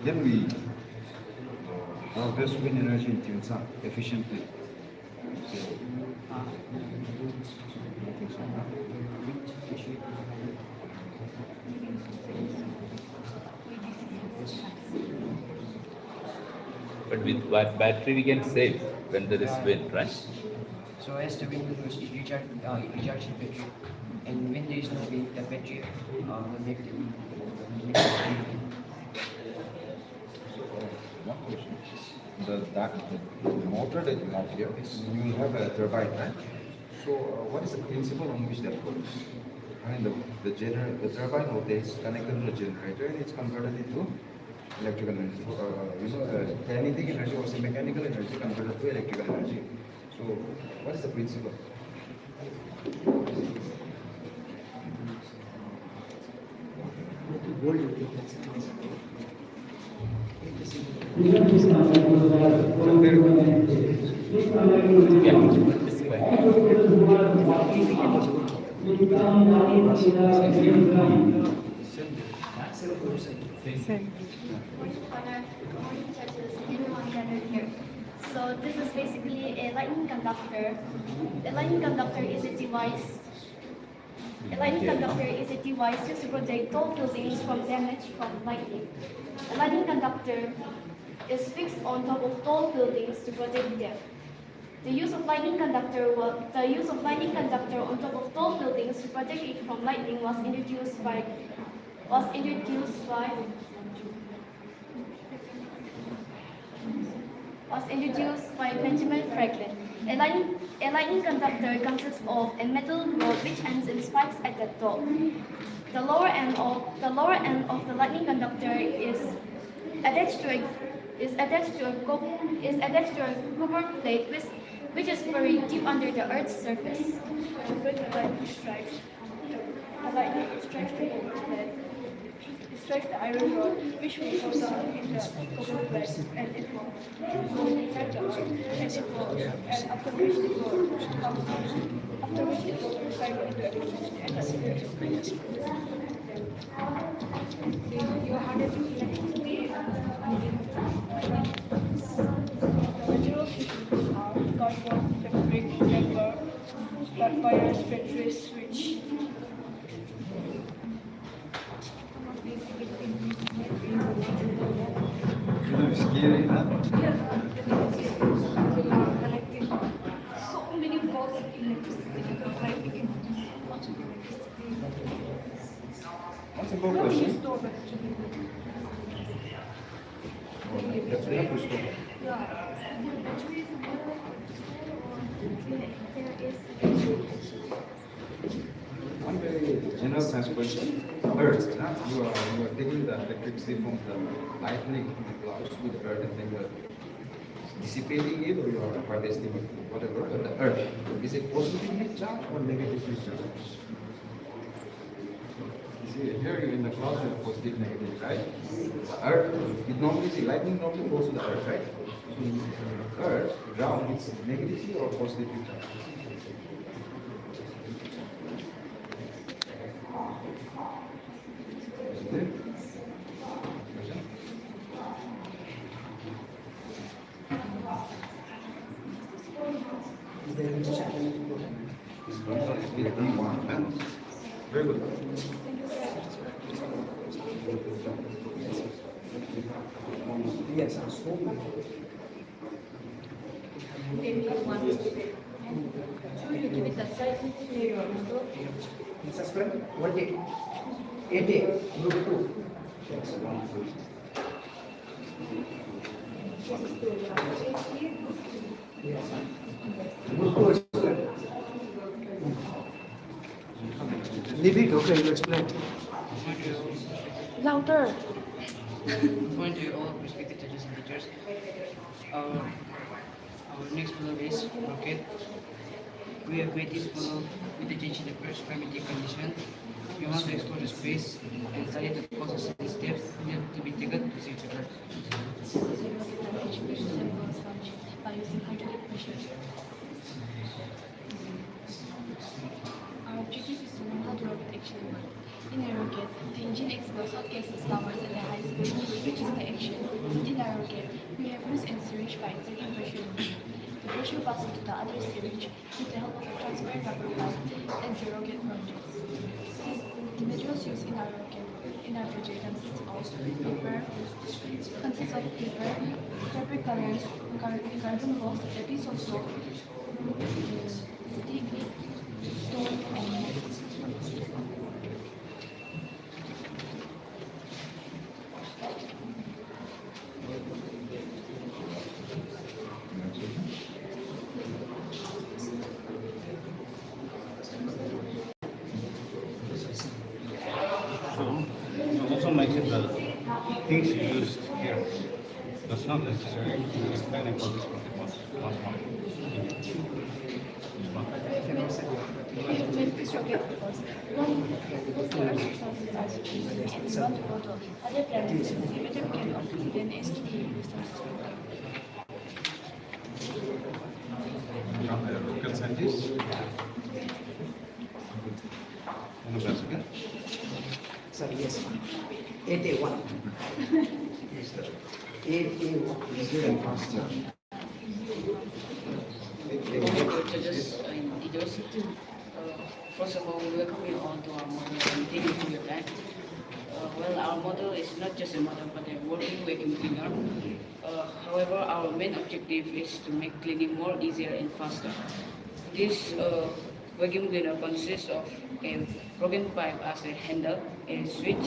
then we harvest wind energy in TUENSANG efficiently. But with battery we can save when there is wind, right? So as the wind goes, it recharges the battery, and when there is no wind, the battery will make the One question. The motor that you have here is you will have a turbine, right? So what is the principle on which that works? I mean the turbine rotates connected to the generator and it's converted into electrical energy. Kinetic energy or say mechanical energy converted to electrical energy. So what is the principle? So this is basically a lightning conductor. A lightning conductor is a device. A lightning conductor is a device used to protect tall buildings from damage from lightning. A lightning conductor is fixed on top of tall buildings to protect them. The use of lightning conductor on top of tall buildings to protect it from lightning was introduced by Benjamin Franklin. A lightning conductor consists of a metal rod which ends in spikes at the top. The lower end of the lightning conductor is attached to a copper plate which is buried deep under the Earth's surface. When the lightning strikes, it strikes the iron rod, which will go down in the copper plate, and it will go inside the earth, and it will, and after which it will recycle into electricity and electricity. You are harnessing electricity. The materials used are cardboard, fabric, paper, flat wires, batteries, switch. Scary, huh? Connecting so many volts of electricity because lightning is much of electricity. One simple How do you question. store electricity? That's the have to stop. One very general science question. Earth, you are taking the electricity from the lightning from the clouds to the earth and then you are dissipating it or you are harvesting it, whatever. But the earth, is it positively charged or negatively charged? You see, here you in the clouds you have positive, negative, right? The earth, it normally see lightning normally goes to the earth, right? So the earth, ground, it's negatively or positively charged? Very good. yes, I'm so Maybe you want to give it that side. Subscribe. What day? 8A, group 2. Yes. Yes. Group 2 explain. Leave it, okay, you explain. Louder. Point to all respected judges and teachers. Our next model is rocket. We have made this model with the change in the first climatic condition. We want to explore the space and study the process and steps needed to be taken to save the Earth. By using hydraulic pressure. Our objective is to learn how the rocket actually works. In a rocket, the engine expels hot gases downwards at a high speed, which is the action. In a rocket, we have loose and syringe by inserting pressure in it. The pressure passes to the other syringe with the help of a transparent rubber pipe, and the rocket rotates. The materials used in our rocket in our project consists of paper, fabric colors, carbon blocks, a piece of rock, stick, stone, and net. So also mention the things you used here. That's not necessary to explain about this last one. We have made this rocket because one goes to Earth's resources are depleted, and we want to go to other planets and see whether we can obtain any resources from them. You are a rocket scientist? And a bicycle? Sorry, yes. 8A1. Yes, sir. 8A1. Easier and faster. Judges and teachers. First of all, we welcome you all to our model and thank you for your time. Well, our model is not just a model but a working vacuum cleaner. However, our main objective is to make cleaning more easier and faster. This vacuum cleaner consists of a broken pipe as a handle, a switch,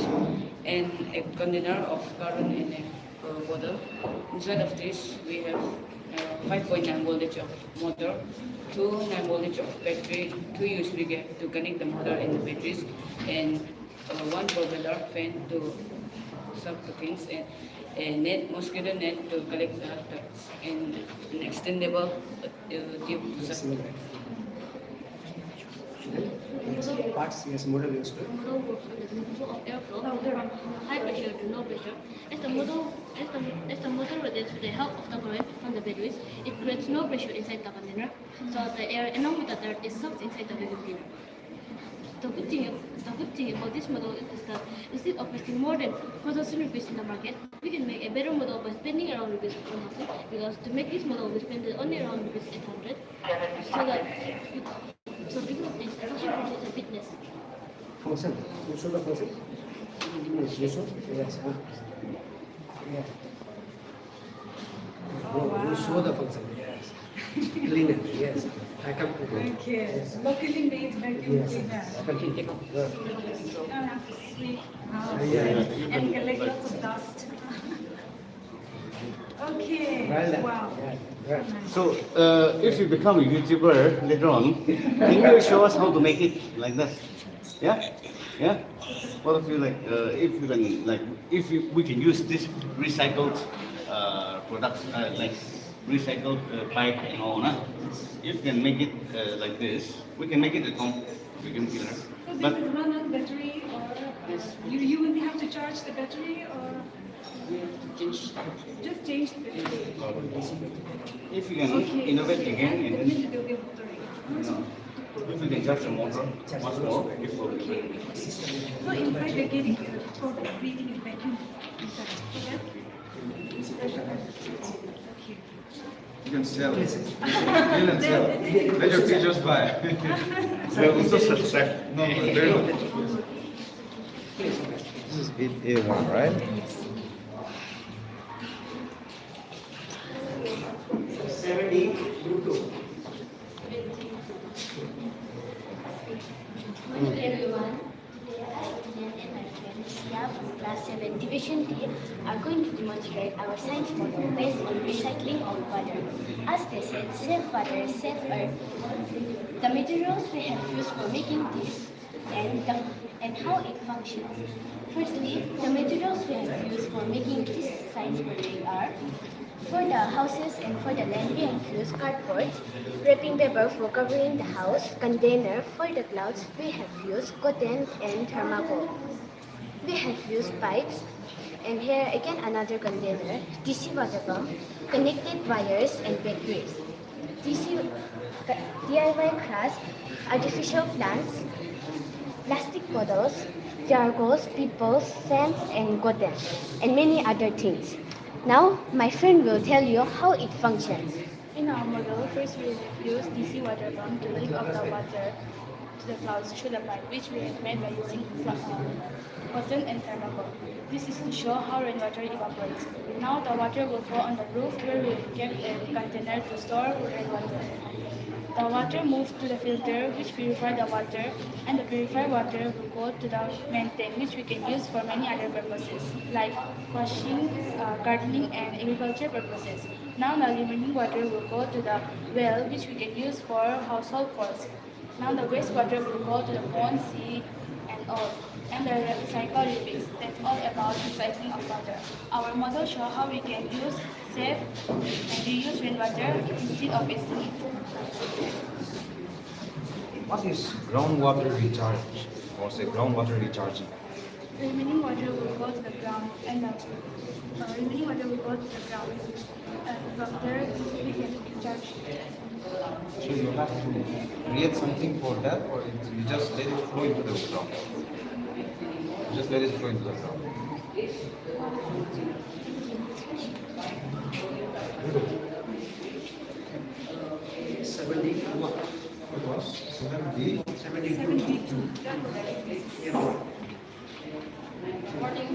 and a container of current and a water. Inside of this, we have 5.9 voltage of motor, 2 9 voltage of battery, 2 USB gap to connect the motor and the batteries, and 1 propeller fan to suck the things, and a net, mosquito net to collect the ducts, and an extendable tube to suck. Parts, yes, model used. Model works on the principle of airflow from high pressure to low pressure. As the motor rotates with the help of the current from the batteries, it creates no pressure inside the container, so the air along with the dirt is sucked inside the vacuum cleaner. The good thing about this model is that instead of wasting more than 4,000 rupees in the market, we can make a better model by spending around rupees 4,000, because to make this model we spend only around rupees 800. So because of this, the function is a bit less. Function. You saw the function? Yes, you saw? Yes. Yeah. Oh, you saw the function. Yes. Cleaner. Yes. I can put it. Okay. Yes. Locally made vacuum Yes. cleaner. I can put it. Yeah. You don't have to sweep house Yeah. and collect lots of dust. Okay. Well done. Wow. Yeah. Right. So, if you become a YouTuber later on, can you show us how to make it like this? Yeah? Yeah? What if you like, if you can, like, we can use this recycled products, like recycled pipe and all, nah? If you can make it like this, we can make it at home. We can cleaner. So But this is run on battery, or you will have to charge the battery, or just change the battery? if you can Okay. innovate again, and then, Definitely there'll be a motor. if you can charge the motor once more, before we Okay. So in fact, you're getting a perfect reading in vacuum inside. Okay? Okay. You can sell it. You can sell. Let your teachers buy. We're also subscribed. No, no, they're not. This is 8A1, right? 70 group 2. morning everyone. Today I, Indian and my friend Sia from class 7 division D are going to demonstrate our science model based on recycling of water. As they said, save water, save earth. The materials we have used for making this and how it functions. Firstly, the materials we have used for making this science project are: for the houses and for the land, we have used cardboard, wrapping paper for covering the house, container. For the clouds, we have used cotton and thermocol. We have used pipes, and here again another container, DC water pump, connected wires and batteries. DC DIY crafts, artificial plants, plastic bottles, charcoals, peoples, sands, and cotton, and many other things. Now, my friend will tell you how it functions. In our model, first we have used DC water pump to lift up the water to the clouds through the pipe, which we have made by using cotton and thermocol. This is to show how rainwater evaporates. Now the water will fall on the roof where we kept a container to store rainwater. The water moves to the filter, which purifies the water, and the purified water will go to the main tank, which we can use for many other purposes, like washing, gardening, and agriculture purposes. Now the remaining water will go to the well, which we can use for household chores. Now the wastewater will go to the pond, sea, and all. And the recycle repeats. That's all about recycling of water. Our model shows how we can use, save, and reuse rainwater instead of wasting it. What is groundwater recharge, or say groundwater recharging? The remaining water will go to the ground, and the remaining water will go to the ground. And from there, we can recharge. So you have to create something for that, or you just let it flow into the ground? You just let it flow into the ground. It was 70. 72. Morning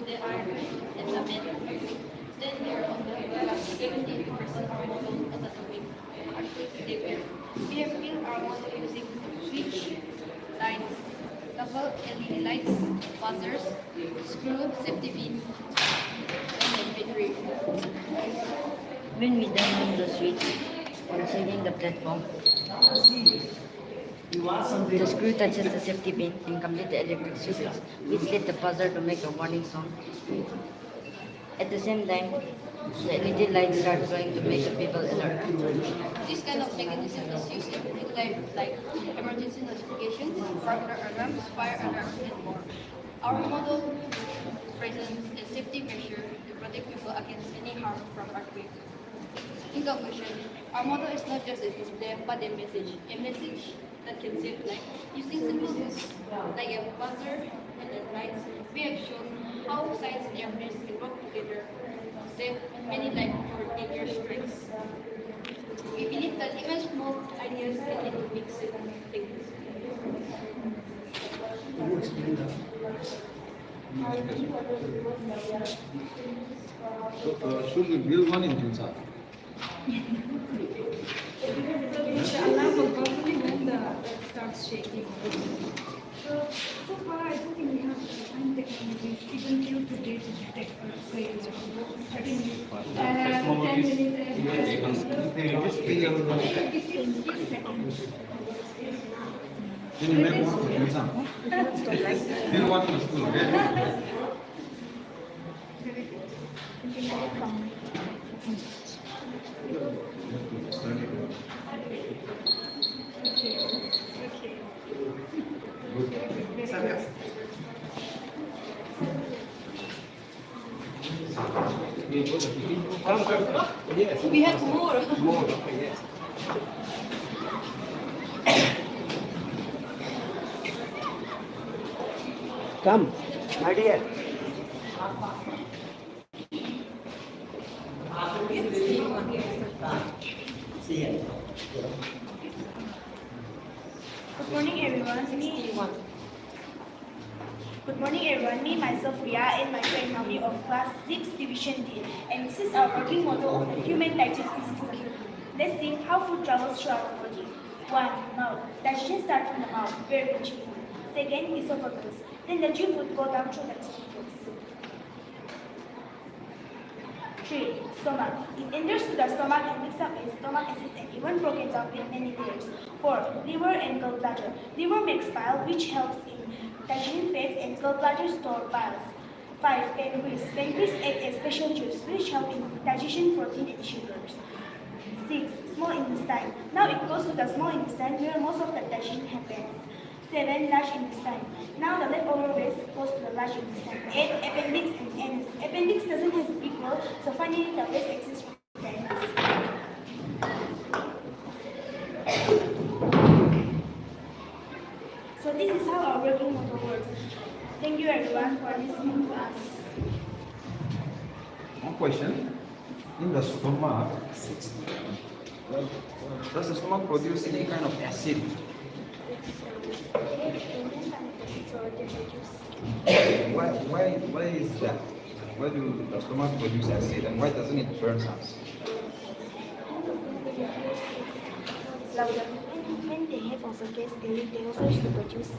the iron and the men. Then there on the 70% are model at the topic. We have built our model using switch, lights, double LED lights, buzzers, screw, safety pin, and battery. When we turn on the switch on setting the platform, the screw touches the safety pin and complete the electric circuits, which let the buzzer to make a warning sound. At the same time, the LED lights start glowing to make the people alert. This kind of mechanism is used in real life, like emergency notifications, burglar alarms, fire alarms, and more. Our model presents a safety measure to protect people against any harm from earthquake. In conclusion, our model is not just a display, but a message that can save life. Using simple tools like a buzzer and the lights, we have shown how science and engineers can work together to save many lives for dangerous strikes. We believe that even small ideas can lead to big things. So, should we build one in TUENSANG? The alarm will probably when the earth starts shaking. So far, I don't think we have the design technology even till today to detect earthquakes. 13 minutes. 10 minutes. Then you make one for TUENSANG. Build one for school, okay? We have more. Come, my dear. Good morning everyone. Good morning everyone. Me, myself, Ria, and my friend Mami of class 6 division D. And this is our working model of the human digestive system. Let's see how food travels through our body. 1. Mouth. Digestion starts from the mouth, where we chew food. Second, esophagus. Then the chew food go down through the esophagus. 3. Stomach. It enters to the stomach and mixes up with stomach acids and even broken down in many layers. 4. Liver and gallbladder. Liver makes bile, which helps in digesting fats, and gallbladder store biles. 5. Pancreas. Pancreas act as special juice, which help in digestion protein and sugars. 6. Small intestine. Now it goes to the small intestine where most of the digestion happens. 7. Large intestine. Now the leftover waste goes to the large intestine. 8. Appendix and anus. Appendix doesn't have a big wall, so finally the waste exists from the anus. So this is how our working model works. Thank you everyone for listening to us. One question. In the stomach, does the stomach produce any kind of acid? Why is that? Why do the stomach produce acid and why doesn't it burn us? When they have also gas, they also used to produce acid.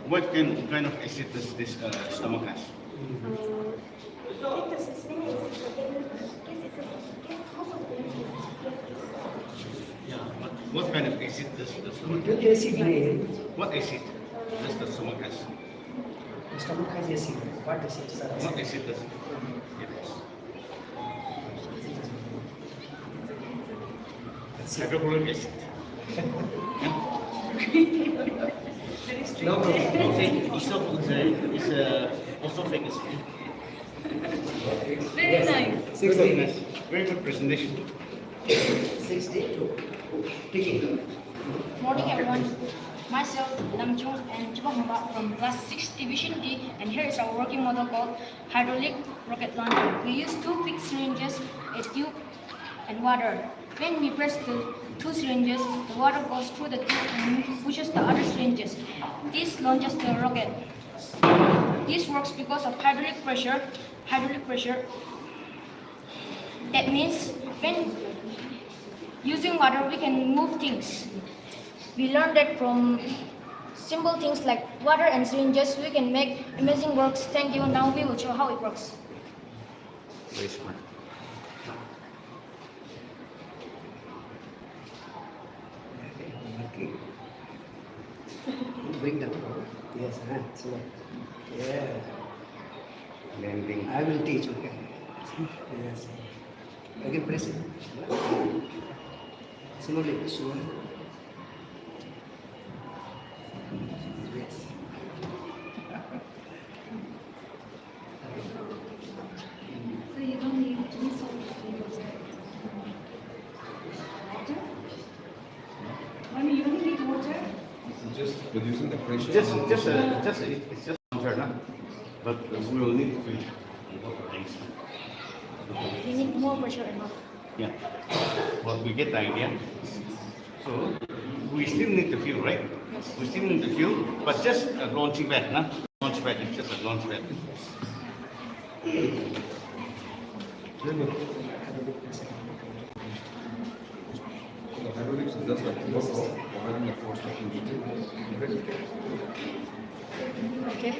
What kind of acid does this stomach has? What kind of acid does the stomach have? What acid does the stomach has? The stomach has acid. What acid? What acid does it has? Hydrochloric acid. No problem. It's also famous. Very nice. 60. Very good presentation. 62. Taking. Morning everyone. Myself, Lam Chung and Chibahamba from class 6 division D, and here is our working model called hydraulic rocket launcher. We use two quick syringes, a tube, and water. When we press the two syringes, the water goes through the tube and pushes the other syringes. This launches the rocket. This works because of hydraulic pressure. That means when using water, we can move things. We learned that from simple things like water and syringes, we can make amazing works. Thank you. Now we will show how it works. Very smart. Okay. Bring down. Yes, so. Yeah. Landing. I will teach, okay? Yes. Again, press it. Slowly, slowly. Yes. So you don't need any sort of water. Mommy, you don't need water? Just reducing the pressure. It's just water, no? But we will need to fill. We need more pressure and water. Yeah. Well, we get the idea. So we still need the fuel, right? Yes. We still need the fuel, but just a launching pad, no? Launch pad, it's just a launch pad. Hydraulics does the work of providing the force to Okay.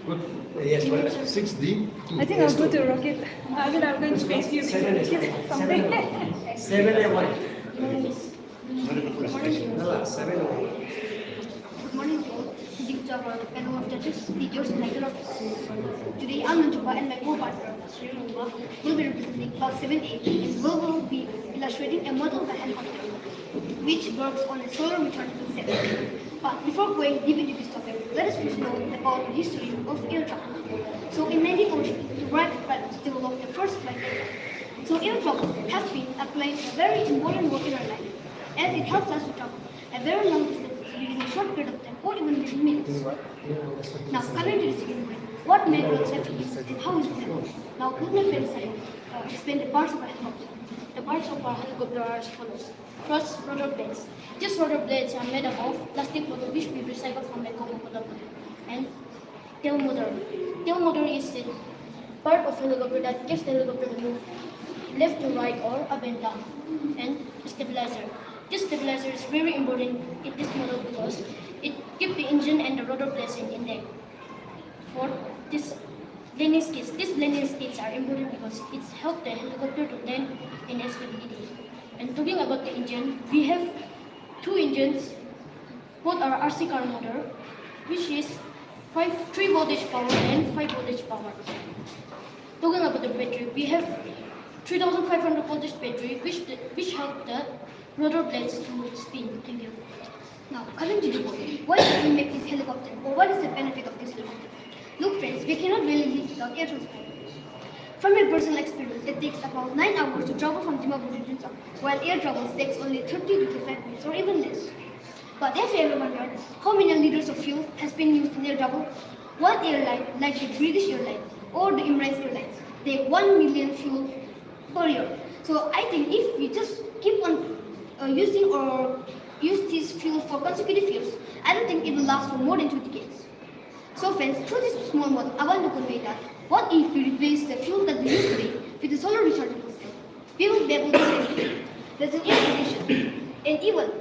Good. Yes, well, 6D. I think I'll go to rocket. I'm going to space you. 7 is fine. Something. 7 and 1. Good No, 7 and 1. morning to all. Due to our panel of judges, teachers, and lecturers. Today, I'm Manjuba and my co-partner, Sri Rumba, will be representing class 7A, and we will be illustrating a model of a helicopter, which works on a solar return concept. But before going deep into this topic, let us first know about the history of air travel. So in 1902, the Wright brothers developed the first flight aircraft. So air travel has been played a very important role in our life, as it helps us to travel a very long distance within a short period of time, or even within minutes. Now, coming to the second point, what made roads have to be and how is it done? Now, let my friend explain the parts of a helicopter. The parts of our helicopter are as follows. First, rotor blades. These rotor blades are made up of plastic bottle which we recycle from a Coca-Cola bottle. And tail motor. Tail motor is the part of helicopter that gives the helicopter to move left to right or up and down. And stabilizer. This stabilizer is very important in this model because it keeps the engine and the rotor blades intact. Fourth, this landing skids. These landing skids are important because it helps the helicopter to land in stability. And talking about the engine, we have two engines. Both are RC car motor, which is 3 voltage power and 5 voltage power. Talking about the battery, we have 3500 voltage battery, which help the rotor blades to spin. Thank you. Now, coming to the point, why do we make this helicopter, or what is the benefit of this helicopter? Look friends, we cannot really live without air transport. From my personal experience, it takes about 9 hours to travel from Dimapur to Tuensang, while air travels takes only 30 to 35 minutes or even less. But have you ever wondered how many liters of fuel has been used in air travel? One airline, like the British Airlines or the Emirates Airlines, take 1 million fuel per year. So I think if we just keep on use this fuel for consecutive years, I don't think it will last for more than 2 decades. So friends, through this small model, I want to convey that what if we replace the fuel that we use today with a solar recharging system? We will be able to save less than air pollution and even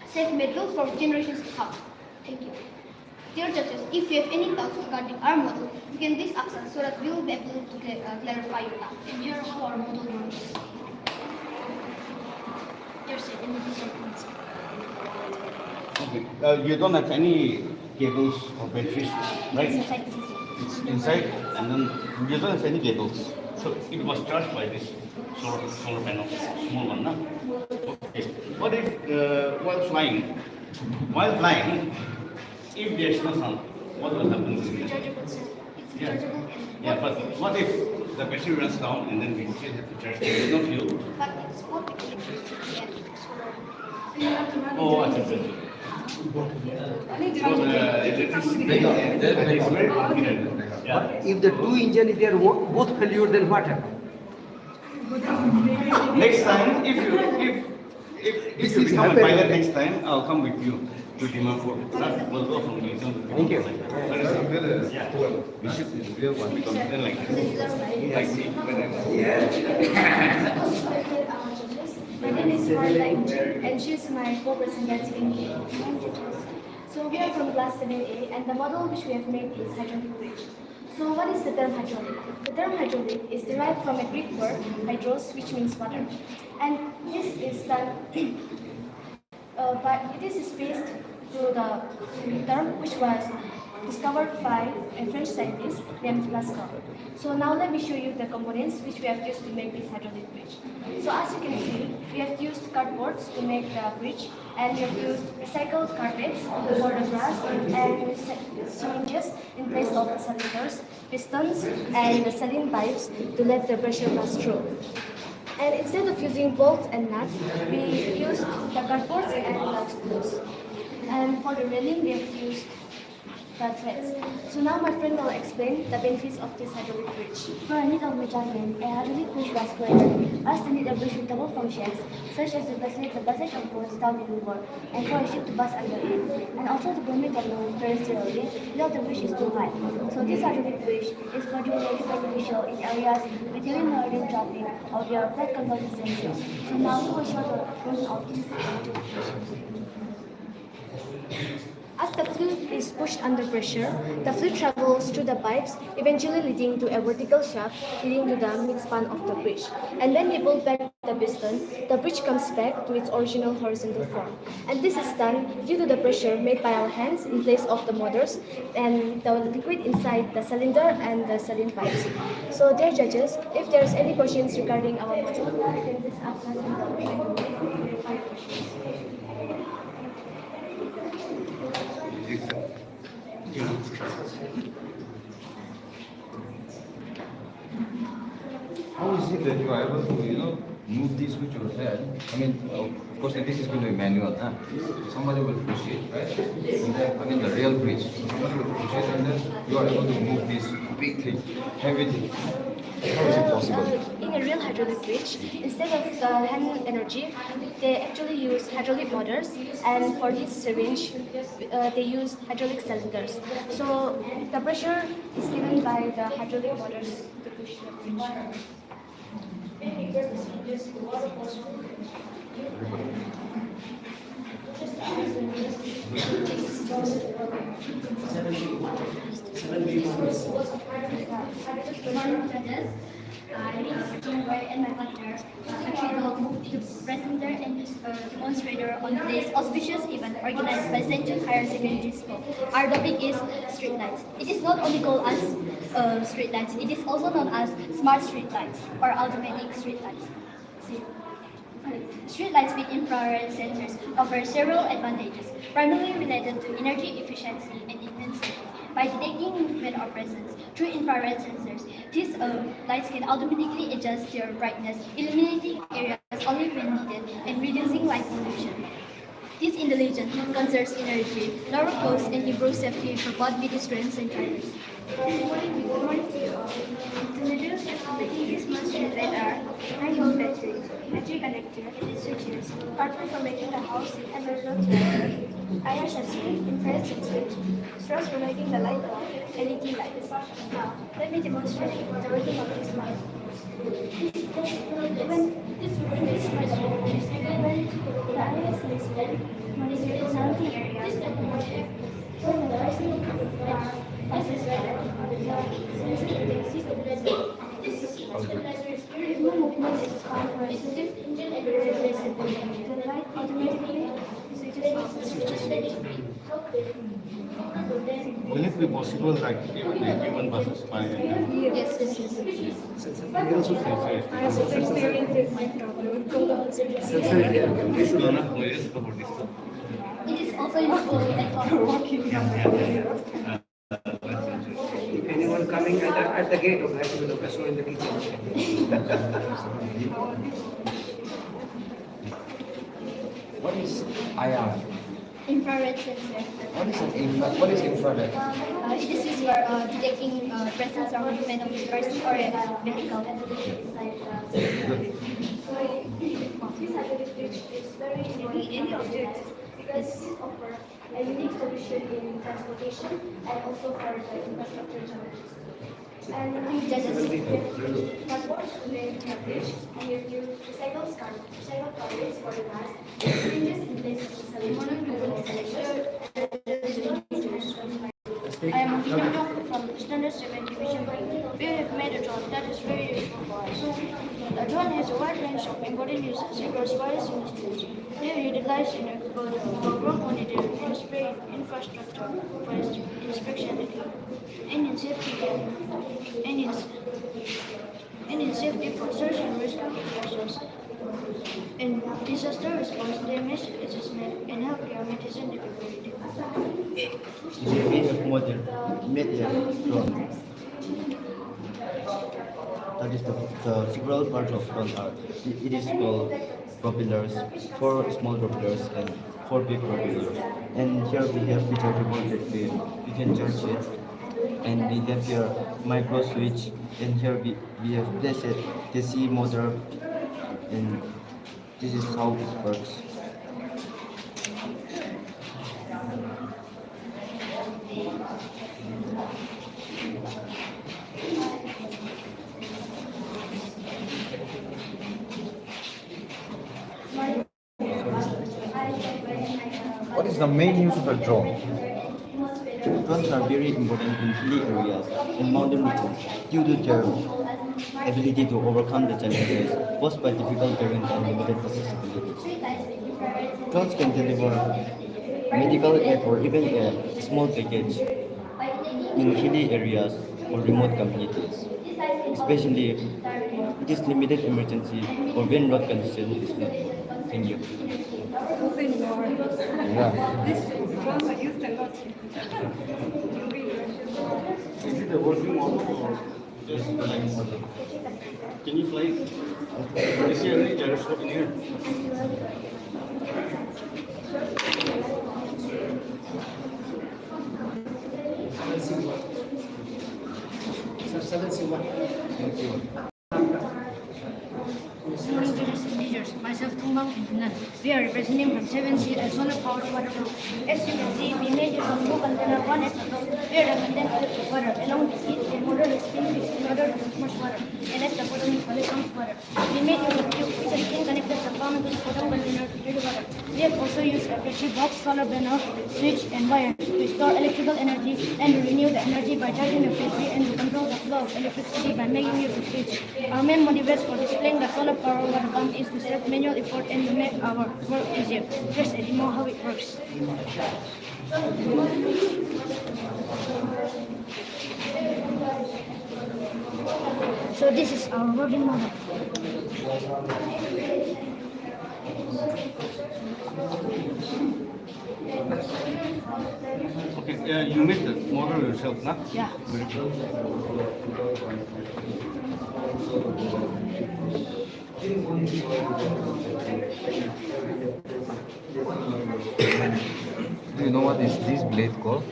save metals for generations to come. Thank you. Dear judges, if you have any doubts regarding our model, you can please ask us so that we will be able to clarify your doubt. And here how our model works. They're set in the design concept. Okay. You don't have any cables or batteries, right? Inside the system. It's inside, and then you don't have any cables. So it was charged by this solar panel, small one, no? Okay. What if while flying, if there's no sun, what will happen? It's rechargeable, sir. It's rechargeable. Yeah, but what if the battery runs down and then we still have to charge? There's no fuel. But it's both electricity and solar. Oh, I see. If the two engines they are both failure, then what happens? Next time, if you become a pilot next time, I'll come with you to Dimapur. We'll go from Luzon to Thank you. Yeah. We should be the real one because then like me. My name is Marla and she's my co-presenting. So we are from class 7A and the model which we have made is hydraulic bridge. So what is the term hydraulic? The term hydraulic is derived from a Greek word, hydros, which means water. And this is done, this is based to the term which was discovered by a French scientist named Pascal. So now let me show you the components which we have used to make this hydraulic bridge. So as you can see, we have used cardboards to make the bridge, and we have used recycled carpets for the grass, and syringes in place of the cylinders, pistons, and the saline pipes to let the pressure pass through. And instead of using bolts and nuts, we used the cardboards and the screws. And for the railing, we have used the threads. So now my friend will explain the benefits of this hydraulic bridge. For a need of measurement, a hydraulic bridge was created as to need a bridge with double functions, such as to facilitate the passage of boats down the river and for a ship to pass under it, and also to permit the load terrestrially without the bridge is too high. So this hydraulic bridge is particularly beneficial in areas with heavy maritime traffic or their flat conversion centers. So now we will show the version of this hydraulic bridge. As the fluid is pushed under pressure, the fluid travels through the pipes, eventually leading to a vertical shaft leading to the midspan of the bridge. And when we pull back the piston, the bridge comes back to its original horizontal form. And this is done due to the pressure made by our hands in place of the motors and the liquid inside the cylinder and the saline pipes. So dear judges, if there is any questions regarding our model, you can please ask us and I will try to clarify questions. How is it that you are able to, move this with your hand? I mean, of course, this is going to be manual. Somebody will push it, right? And then, the real bridge. Somebody will push it, and then you are able to move this big thing, heavy thing. How is it possible? In a real hydraulic bridge, instead of the hand energy, they actually use hydraulic motors, and for this syringe, they use hydraulic cylinders. So the pressure is given by the hydraulic motors to push the bridge. And my partner actually go to presenter and demonstrator on this auspicious event organized by St. Jude Higher Secondary School. Our topic is street lights. It is not only called as street lights, it is also known as smart street lights or automatic street lights. See. Street lights with infrared sensors offer several advantages, primarily related to energy efficiency and intensity. By detecting movement or presence through infrared sensors, these lights can automatically adjust their brightness, illuminating areas only when needed and reducing light pollution. This intelligence conserves energy, lower costs, and improves safety for both pedestrians and drivers. The materials making this smart street light are high-volt batteries, battery connector, switches, hardware for making the house and the road charger, IR sensor, infrared sensor, straws for making the light bulb, LED lights. Now, let me demonstrate the working of this smart. When this smart street when the IR sensor monitors surrounding areas, when the person passes if no movement is found for a specific the light automatically switches Will it be possible that if the human passes by and Yes. we also sense I also experienced it myself. this is not place about this. It is also useful for walking. If anyone coming at the gate of that, will also in the kitchen. What is IR? Infrared sensor. What is infrared? It is used for detecting presence or movement of a person or a vehicle. This hydraulic bridge is very unique any object because it offers a unique solution in transportation and also for the infrastructure challenges. And we just transport the bridge and you recycle garbage for the mass. Changes in place of I am Kim Jong from Standard 7 Division 3. We have made a drone that is very useful for us. The drone has a wide range of important uses across various industries. They are utilized in agriculture, for ground monitoring, and spray infrastructure, for inspection, and in safety for search and rescue operations. In disaster response, damage assessment, and healthcare medicine capability. We have modern media drone. That is the several parts of drone are. It is called propellers, 4 small propellers and 4 big propellers. And here we have feature remote that we can charge it. And we have here micro switch. And here we have placed it DC motor. And this is how it works. What is the main use of a drone? Drones are very important in hilly areas and mountain regions due to their ability to overcome the challenges posed by difficult terrain and limited accessibility. Drones can deliver medical aid or even a small package in hilly areas or remote communities. Especially, it is limited emergency or when road condition is not. Thank you. Yeah. This drones are used a lot. Is it a working model or just the line model? Can you fly? Is there any gyroscope in here? Seven C1. Morning to the teachers, myself Tumbang and Tunan. We are representing from 7C and solar powered water pump. As you can see, we made use of two container, one at the top, where the container with water along with it, the motor is being fixed in order to push water, and at the bottom is only pump water. We made use of tube, which has been connected the pump to the bottom container to treat water. We have also used a battery box, solar panel, switch, and wire to store electrical energy and to renew the energy by charging the battery and to control the flow of electricity by making use of switch. Our main motivation for displaying the solar power water pump is to save manual effort and to make our work easier. Here's a demo how it works. So this is our working model. Okay, you made the model yourself, nah? Yeah. Very good. Do you know what is this blade called?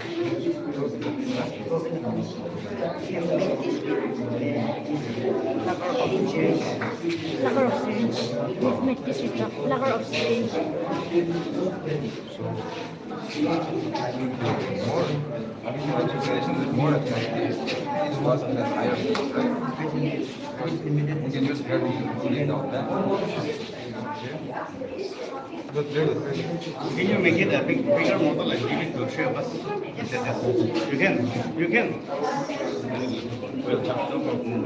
Lacquer of syringe. We've made this with lacquer of syringe. More attractive. It wasn't as higher, right? You can use heavy to pull it down. Good, very good, very good. Can you make it a bigger model and give it to three of us? You can. You can. We'll have no problem.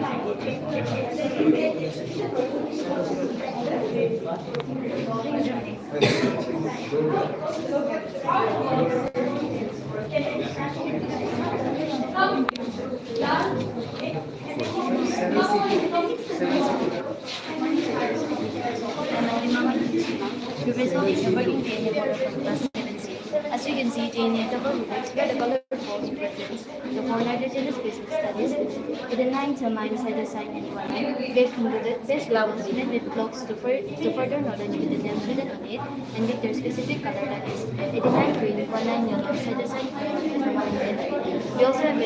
The result is a working DNA model from class 7C. As you can see, DNA double helix where the colored balls represent the four nitrogenous species, that is, adenine, thymine, cytosine, and guanine. They've included base levels made with blocks to further knowledge with the names written on it and with their specific color, that is, adenine green, guanine yellow, cytosine purple, and thymine red. We also have a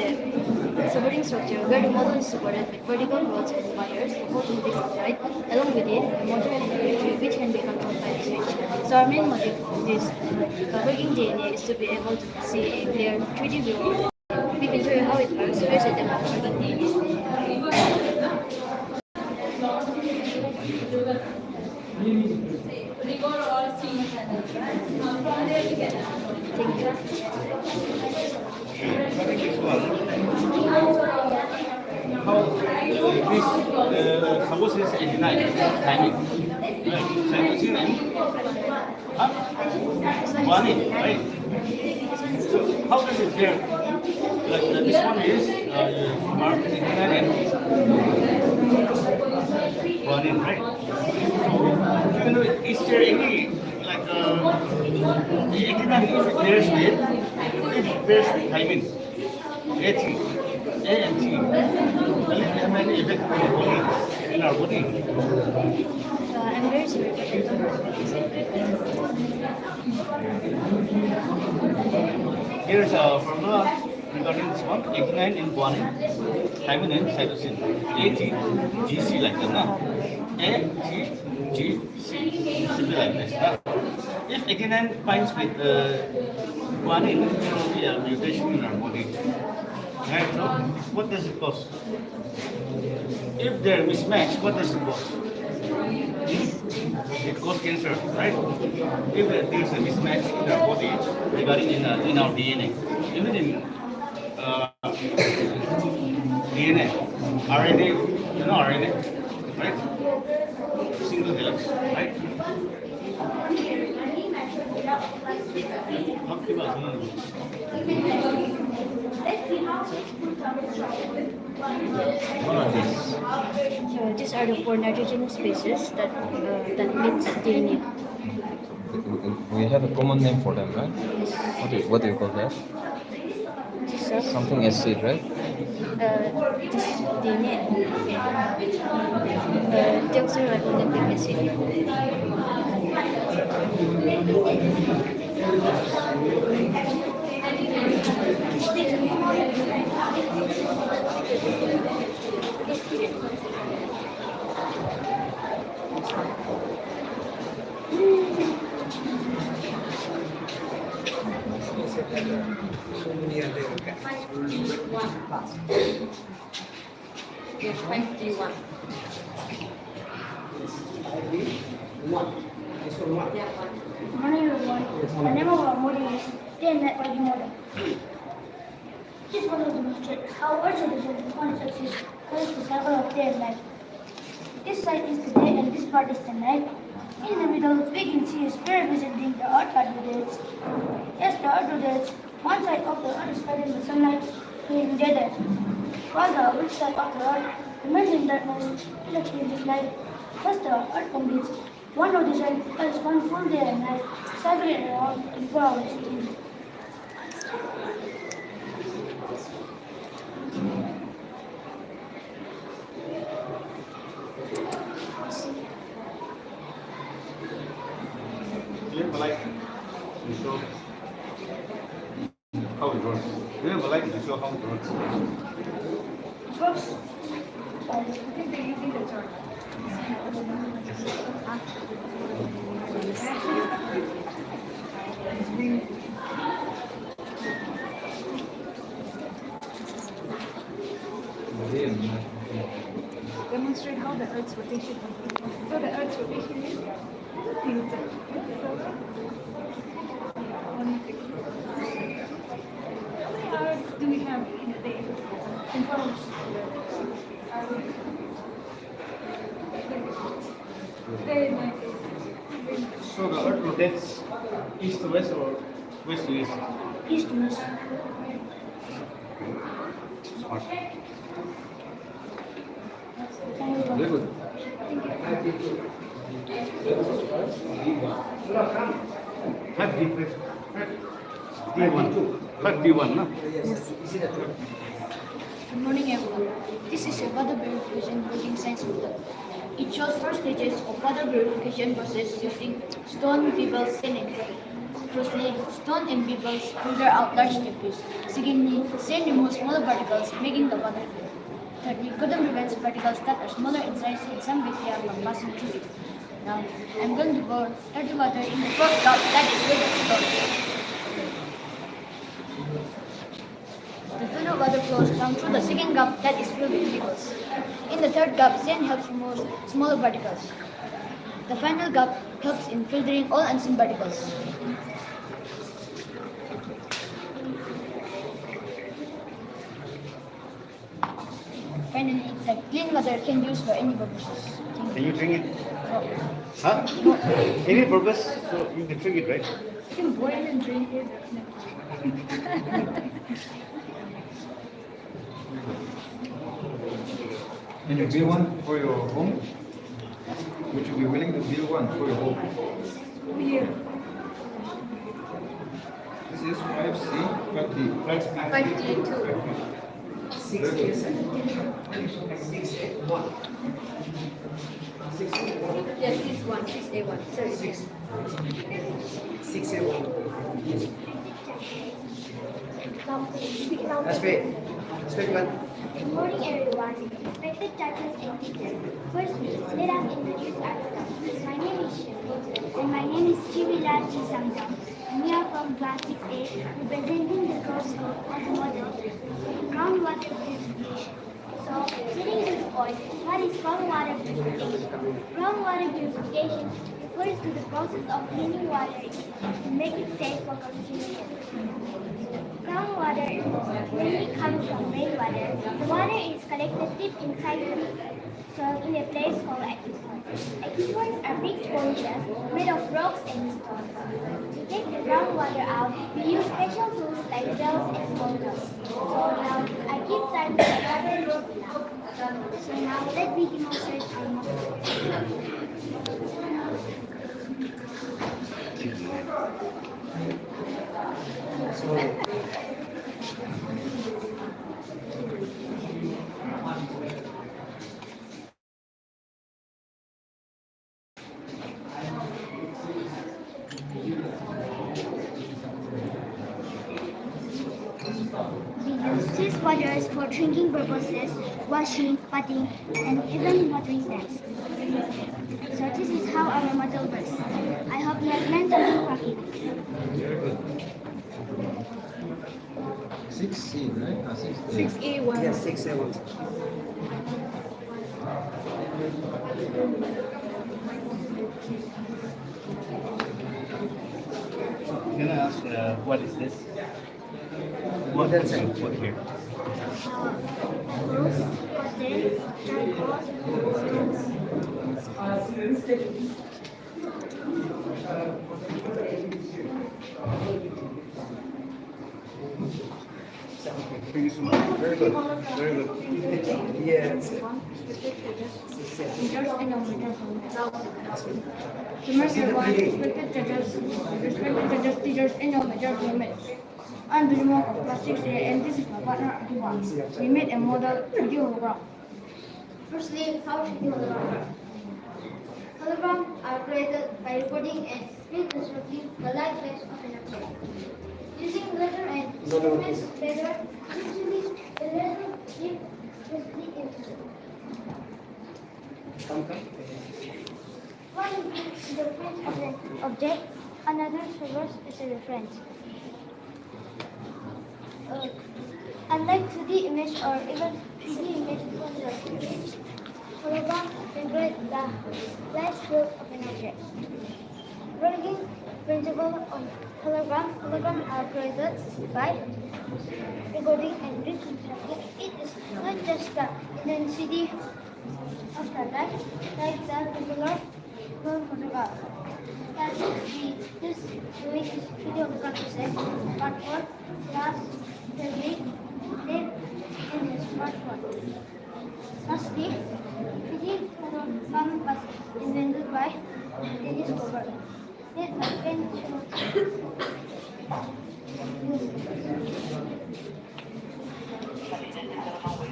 supporting structure where the model is supported with vertical rods and wires to hold the disc upright, along with it, a motor and a battery which can be controlled by a switch. So our main motive of this working DNA is to be able to see a clear 3D view. We can show you how it works. Here's a demo of working DNA. Suppose it's 89 timing. Cytosine and guanine, right? So how does it appear? Like this one is marked 89 and guanine, right? So even though is there any like 89 if it pairs with timing, A and T, will it have any effect on the body, in our body? I'm very sorry. Here's a formula regarding this one, 89 in guanine, thymine and cytosine, ATGC like that, na? ATGC should be like this. Na? If 89 binds with guanine, there will be a mutation in our body. Right, so what does it cause? If they're mismatched, what does it cause? It causes cancer, right? If there's a mismatch in our body regarding in our DNA, even in DNA, RNA, you know RNA, right? Single helix, right? What are these? These are the four nitrogenous species that makes DNA. We have a common name for them, right? What do you call that? Something acid, right? This DNA, deoxyribonucleic acid. So many other guys. 5D1. Yes, 5D1. This one what? Yeah, 1. Good morning, everyone. The name of our model is Day and Night Body Model. This model demonstrates how our tradition on axis follows the cycle of day and night. This side is the day and this part is the night. In the middle, we can see a square representing the earth that rotates. As the earth rotates, one side of the earth is fighting the sunlight, being dead, while the other side of the earth remains in darkness, it experiences light. Thus the earth completes one rotation as one full day and night, cycling around 24 hours. Do you have a light to show how it works? Do you have a light to show how it works? First, I think they're using the chart. Demonstrate how the Earth's rotation. So the Earth's rotation is tilted. How many hours do we have in a day? In front of us? Very nice. So the earth rotates east to west or west to east? east to west. Smart. Very good. Five D, D1. 5D1, no? Good morning, everyone. This is a water purification building science method. It shows four stages of water purification process using stone, pebbles, sand, and clay. Firstly, stone and pebbles filter out large debris. Secondly, sand removes smaller particles, making the water clear. Thirdly, cotton prevents particles that are smaller in size and some bacteria from passing through it. Now, I'm going to pour dirty water in the first cup that is filled with stone. The filtered water flows down through the second cup that is filled with pebbles. In the third cup, sand helps remove smaller particles. The final cup helps in filtering all unseen particles. Finally, the clean water can be used for any purposes. Can you drink it? Huh? Any purpose? So you can drink it, right? You can boil and drink it. Can you build one for your home? Would you be willing to build one for your home? Yeah. This is 5C, 5D. 5D2. 6A1. Yes, this one, 6A1. Sorry. 6A1. Aspect. Aspect 1. Good morning, everyone. Respected judges and teachers. Firstly, let us introduce ourselves. My name is Shivi, and my name is Chivila Chisangam. We are from class 6A, representing the course scope of the model groundwater purification. So, getting to the point, what is groundwater purification? Groundwater purification refers to the process of cleaning water to make it safe for consumption. Groundwater mainly comes from rainwater. The water is collected deep inside the soil in a place called aquifers. Aquifers are big sponges made of rocks and stones. To take the groundwater out, we use special tools like bells and bottles. So now, I give time to the other now. So now, let me demonstrate our model. We use these waters for drinking purposes, washing, bathing, and even watering plants. So this is how our model works. I hope you have learned something from it. Very good. 6C, right? 6A. 6A1. Yes, 6A1. Can I ask what is this? What That's can you it. put here? Rose, Pate, Charcoal, Thank you so much. Very good. Very good. Yes. Respected judges, teachers, and your major teammates. I'm the remote of class 6A, and this is my partner Akiva. We made a model video hologram. Firstly, how should you hologram? Holograms are created by recording and reconstructing the light rays of an object. Using laser and instruments laser, usually the laser gives the image. One is the reference of an object, another serves as a reference. Unlike 2D image or even 3D image from the hologram can create the light field of an object. Working principle of holograms are created by recording and reconstructing. It is not just the intensity of the light, like the regular photograph. That we use doing this video practices, part 4, class, theory, live in the smartphone. Lastly, 3D hologram was invented by Dennis Cover. It again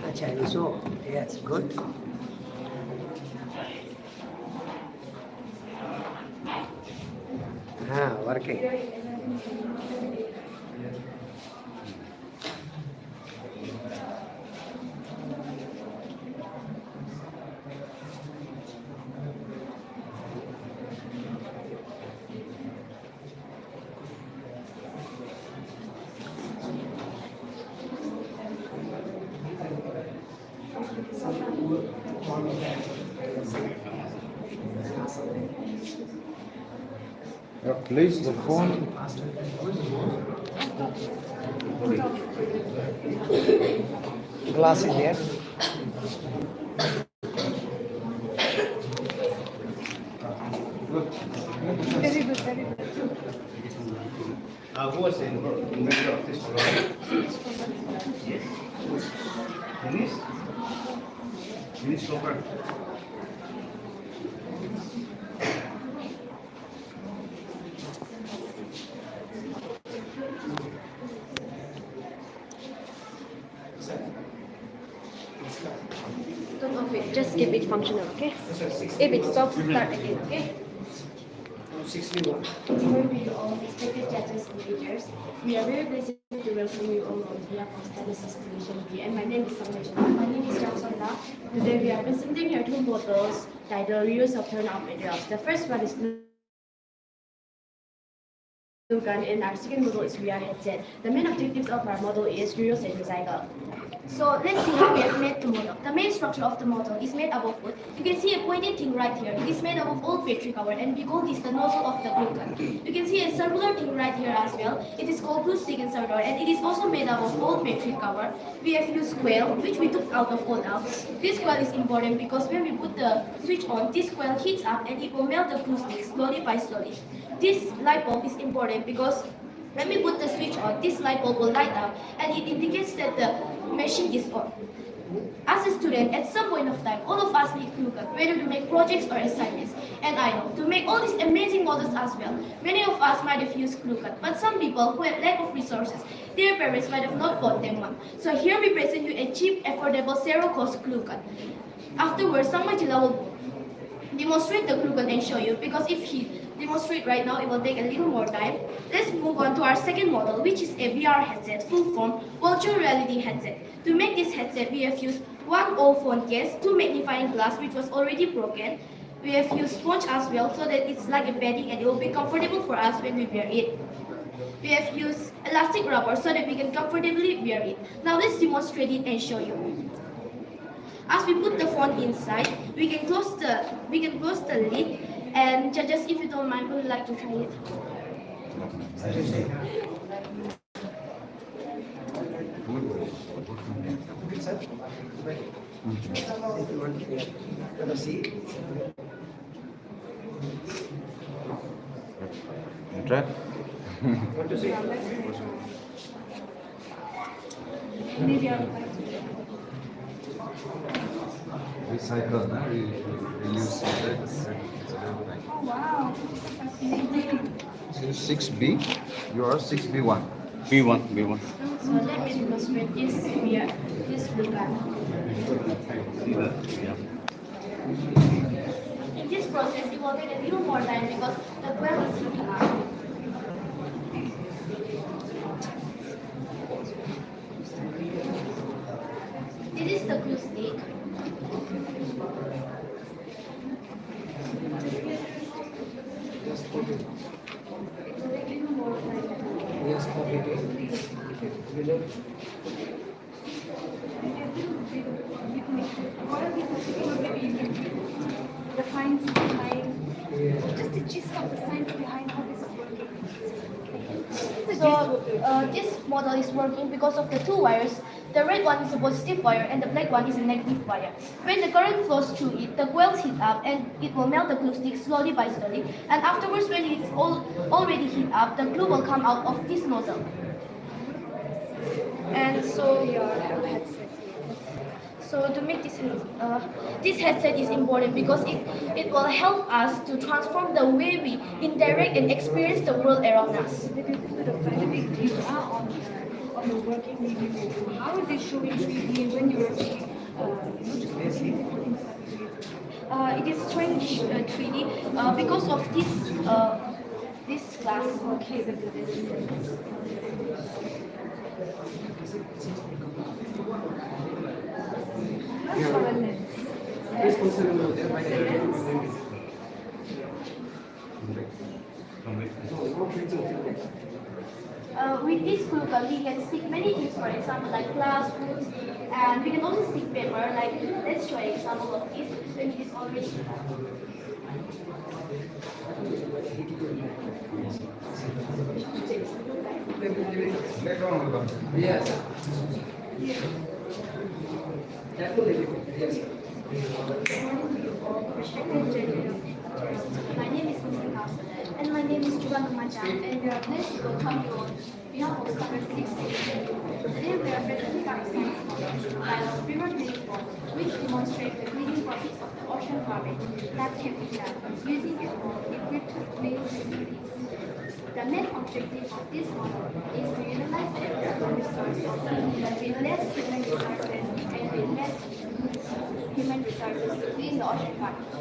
Achha, so, yes, good. Working. You have placed the phone. Glass in there. very good, very good. Who was the inventor of this program? Yes. Dennis? Dennis Chopper. Don't off it, just keep it functional, okay? If it stops, start again, okay? 61. Before we all respected judges and teachers, we are very pleased to welcome you all on behalf of Study Station B. And my name is Samajana. My name is Jamsonda. Today we are presenting here two models titled Reuse of Turnout Materials. The first one is glue gun and our second model is VR headset. The main objectives of our model is reuse and recycle. So let's see how we have made the model. The main structure of the model is made up of wood. You can see a pointed thing right here. It is made up of old battery cover, and we call this the nozzle of the glue gun. You can see a circular thing right here as well. It is called glue stick inserter, and it is also made up of old battery cover. We have used coil, which we took out of coil now. This coil is important because when we put the switch on, this coil heats up and it will melt the glue stick slowly by slowly. This light bulb is important because when we put the switch on, this light bulb will light up and it indicates that the machine is on. As a student, at some point of time, all of us need glue gun, whether to make projects or assignments. And I know, to make all these amazing models as well, many of us might have used glue gun, but some people who have lack of resources, their parents might have not bought them one. So here we present you a cheap, affordable, zero-cost glue gun. Afterwards, Samajila will demonstrate the glue gun and show you, because if he demonstrate right now, it will take a little more time. Let's move on to our second model, which is a VR headset, full form virtual reality headset. To make this headset, we have used one old phone case, two magnifying glass which was already broken. We have used sponge as well so that it's like a bedding and it will be comfortable for us when we wear it. We have used elastic rubber so that we can comfortably wear it. Now let's demonstrate it and show you. As we put the phone inside, we can close the lid, and judges, if you don't mind, would you like to try it? You try? Maybe I'll try. Recycle, no? We use that. It's a little thing. Oh wow, fascinating. So 6B, you are 6B1. B1. So let me demonstrate this program. In this process, it will take a little more time because the coil is heating up. This is the glue stick. The science behind, just the gist of the science behind how this is working. So this model is working because of the two wires. The red one is a positive wire and the black one is a negative wire. When the current flows through it, the coils heat up and it will melt the glue stick slowly by slowly. And afterwards, when it's already heat up, the glue will come out of this nozzle. And so your headset. So to make this headset is important because it will help us to transform the way we interact and experience the world around us. On the working video, how is it showing 3D when you're It is showing 3D because of this glass. okay? With this glue gun, we can stick many things, for example, like glass, wood, and we can also stick paper. Like, let's show an example of this when it is already Yes. My name is Musika, and my name is Juvan Kumajang, and we are pleased to welcome you on behalf of Standard 6. Today we are presenting our science model by our river drilling ball, which demonstrates the cleaning process of the ocean garbage that can be done using a ball equipped with many facilities. The main objective of this model is to utilize the available resources with less human resources and with less human resources to clean the ocean garbage.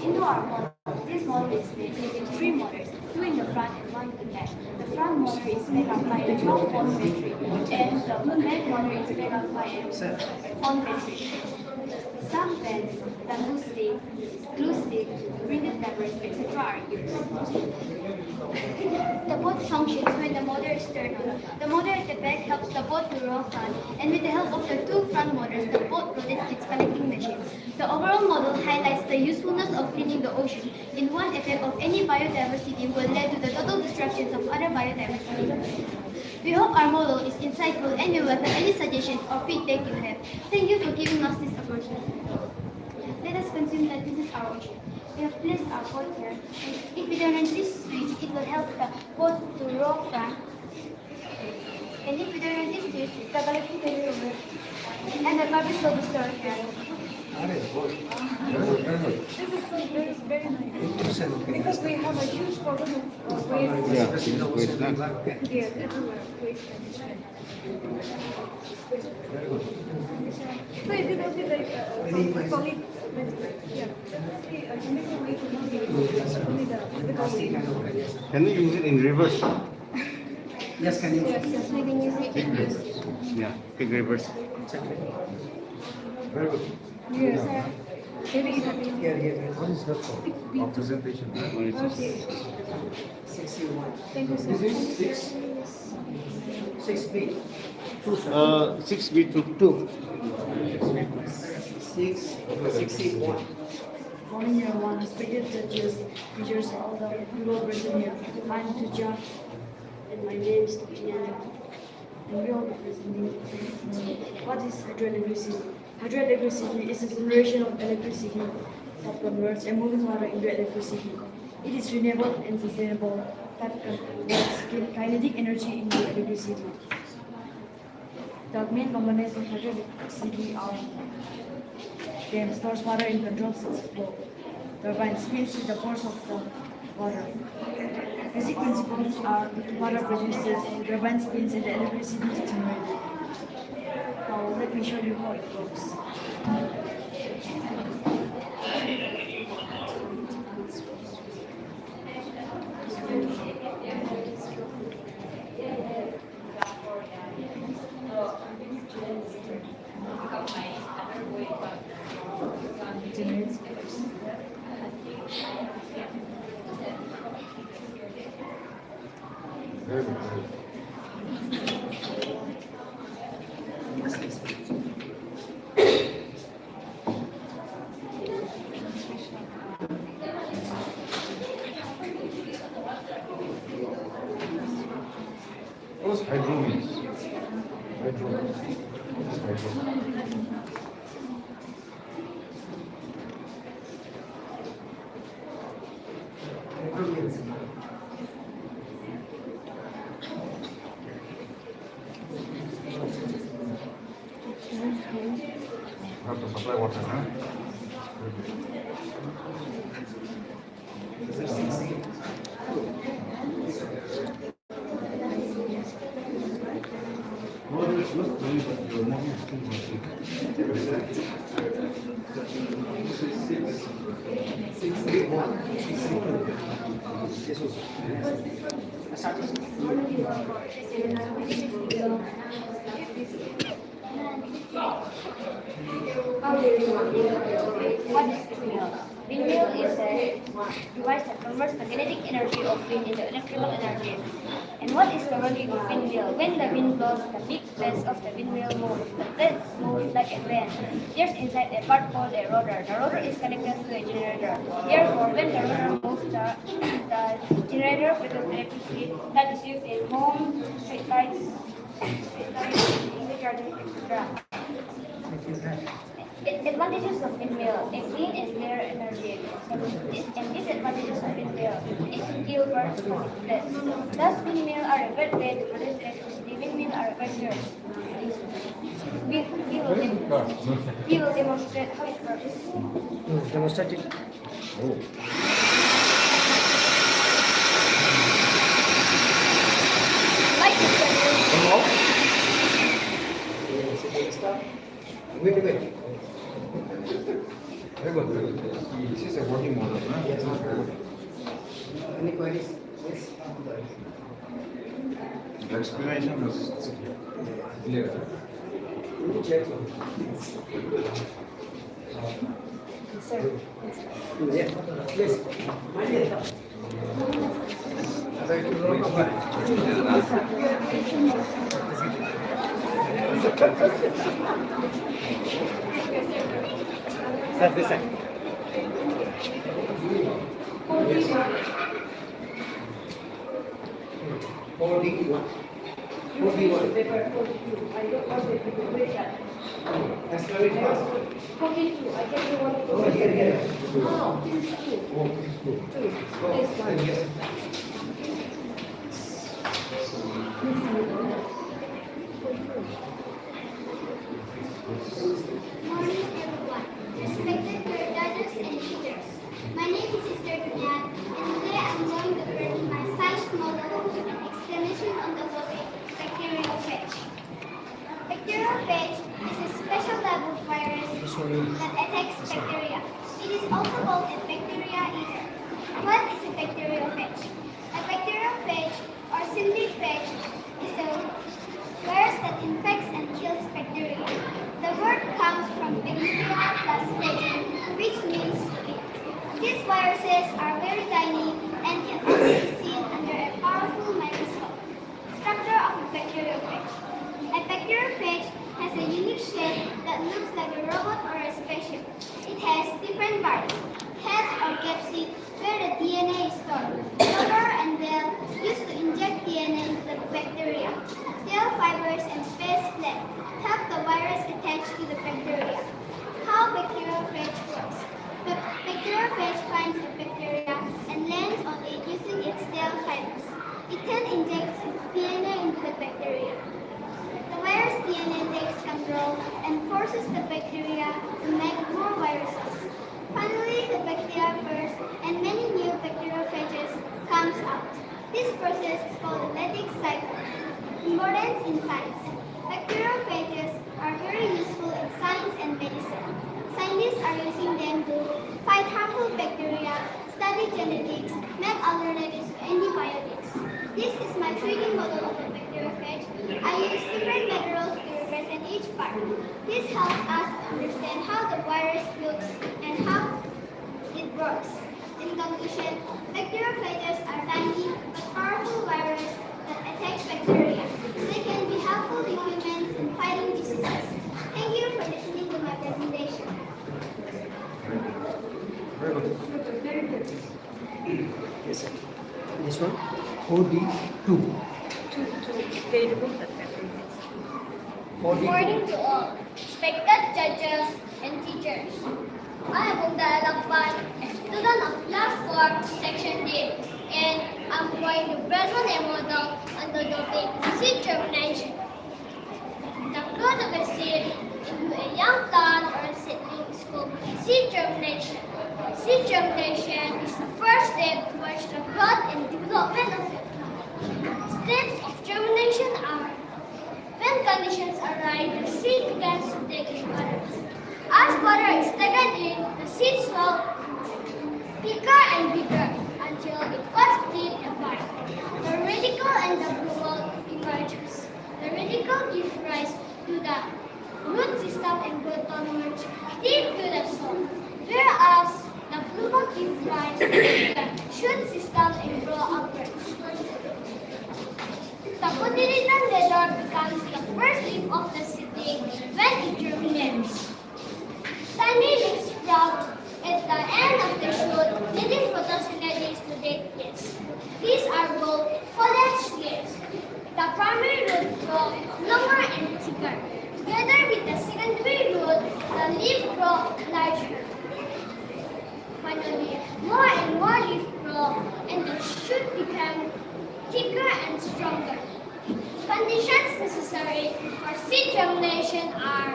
Into our model, this model is made using 3 motors, 2 in the front and 1 in the back. The front motor is made up by a 12-volt battery, and the back motor is made up by a phone battery. Some pens, the glue stick, printed papers, etc. are used. The boat functions when the motor is turned on. The motor at the back helps the boat to roll front, and with the help of the 2 front motors, the boat rotates its connecting machine. The overall model highlights the usefulness of cleaning the ocean. In one effect of any biodiversity will lead to the total destruction of other biodiversity. We hope our model is insightful and we welcome any suggestions or feedback you have. Thank you for giving us this opportunity. Let us consume that this is our ocean. We have placed our boat here, and if we turn on this switch, it will help the boat to roll front. And if we turn on this switch, the collecting can be removed, and the garbage will be stored here. This is very nice. Because we have a huge problem of waste. Yes, everywhere. Waste management. So is it only like solid material? Yeah. You make a way to only the physical waste. Can you use it in reverse? Yes, can you? Yes, we can use it in this. Yeah, click reverse. Very good. Yes. What is that for? Our presentation. Okay. 61. This is 6 feet. 6 feet to 2. 61. Morning, everyone. Respected judges, teachers, all the people present here. I'm Suja, and my name is Tukinyanya. And we all be presenting what is hydroelectricity. Hydroelectricity is a generation of electricity that converts a moving water into electricity. It is renewable and sustainable that converts kinetic energy into electricity. The main components of hydroelectricity are dam stores water and controls its flow. Turbine spins with the force of the water. Basic principles are water produces, turbine spins, and the electricity is generated. Now let me show you how it works. Generates Very good. What's hydro means? Hydro. What is hydro? Have to supply water, huh? What is windmill? Windmill is a device that converts the kinetic energy of wind into electrical energy. And what is the working of windmill? When the wind blows, the big blades of the windmill move. The blades move like a fan. There's inside a part called a rotor. The rotor is connected to a generator. Therefore, when the rotor moves, the generator produces electricity that is used in home, street lights, charging, etc. Advantages of windmill: a clean and clear energy. And disadvantages of windmill: it still burns from its blades. Thus, windmill are a great way to produce electricity. Windmill are a great source. We will demonstrate how it works. Demonstrate it. Light is Wait. Very good, very good. This is a working model, huh? Yes. Any queries? Yes. The explanation was clear. Check. Sir. Yeah. Yes. Sir, this side. Yes. 41. 41. Paper 42. I don't know the people. Where is that? That's very fast. 42. I get the one. Oh, here. No, this is 2. Oh, this is good. 2. This one. Yes. Morning, everyone. Respected judges and teachers. My name is Sister Dunyan, and today I'm going to present my science model and explanation on the topic bacteriophage. Bacteriophage is a special type of virus that attacks bacteria. It is also called a bacteria eater. What is a bacteriophage? A bacteriophage, or simply phage, is a virus that infects and kills bacteria. The word comes from bacteria plus phage, which viruses are very tiny and can only be seen under a powerful microscope. Structure of a bacteriophage. A bacteriophage has a unique shape that looks like a robot or a spaceship. It has different parts: head or capsid, where the DNA is stored; cover and bell, used to inject DNA into the bacteria; tail fibers and face plate help the virus attach to the bacteria. How bacteriophage works. The bacteriophage finds a bacteria and lands on it using its tail fibers. It then injects its DNA into the bacteria. The virus DNA takes control and forces the bacteria to make more viruses. Finally, the bacteria bursts and many new bacteriophages comes out. This process is called the lattice cycle. Importance in science. Bacteriophages are very useful in science and medicine. Scientists are using them to fight harmful bacteria, study genetics, make alternatives to antibiotics. This is my 3D model of a bacteriophage. I use different materials to represent each part. This helps us to understand how the virus looks and how it works. In conclusion, bacteriophages are tiny but powerful viruses that attack bacteria. They can be helpful to humans in fighting diseases. Thank you for listening to my presentation. Very good. Yes, sir. This one, OD2. According to all respected judges and teachers, I am Bunda Alakpan, a student of class 4, section D, and I'm going to present a model on the topic seed germination. The growth of a seed into a young plant or a seedling is called seed germination. Seed germination is the first step towards the growth and development of a plant. Steps of germination are: when conditions are right, the seed begins to take in water. As water is taken in, the seed swells bigger and bigger until it was split apart. The radicle and the pleural emerges. The radicle gives rise to the root system and growth onwards deep to the soil, whereas the pleural gives rise to the shoot system and grow upwards. The cotyledon leather becomes the first leaf of the seedling when it germinates. Tiny leaves sprout at the end of the shoot, leading photosynthesis to dead plants. These are called foliage leaves. The primary root grows longer and thicker. Together with the secondary root, the leaf grows larger. Finally, more and more leaves grow, and the shoot becomes thicker and stronger. Conditions necessary for seed germination are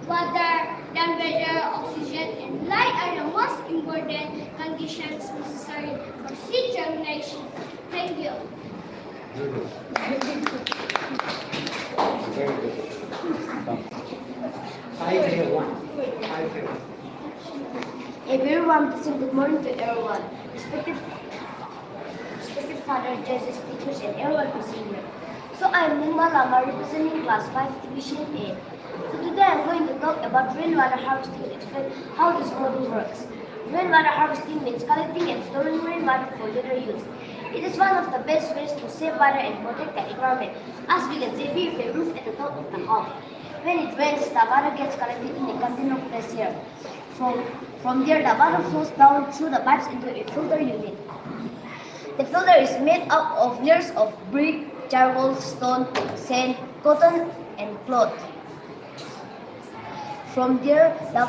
water, temperature, oxygen, and light are the most important conditions necessary for seed germination. Thank you. Very good. A very warm good morning to everyone. Respected father, judges, teachers, and everyone who's here. So I'm Mumba Lama representing class 5 division A. So today I'm going to talk about rainwater harvesting and explain how this model works. Rainwater harvesting means collecting and storing rainwater for later use. It is one of the best ways to save water and protect the environment, as we can see here with the roof at the top of the house. When it rains, the water gets collected in a container placed here. From there, the water flows down through the pipes into a filter unit. The filter is made up of layers of brick, charcoal, stone, sand, cotton, and cloth. From there, the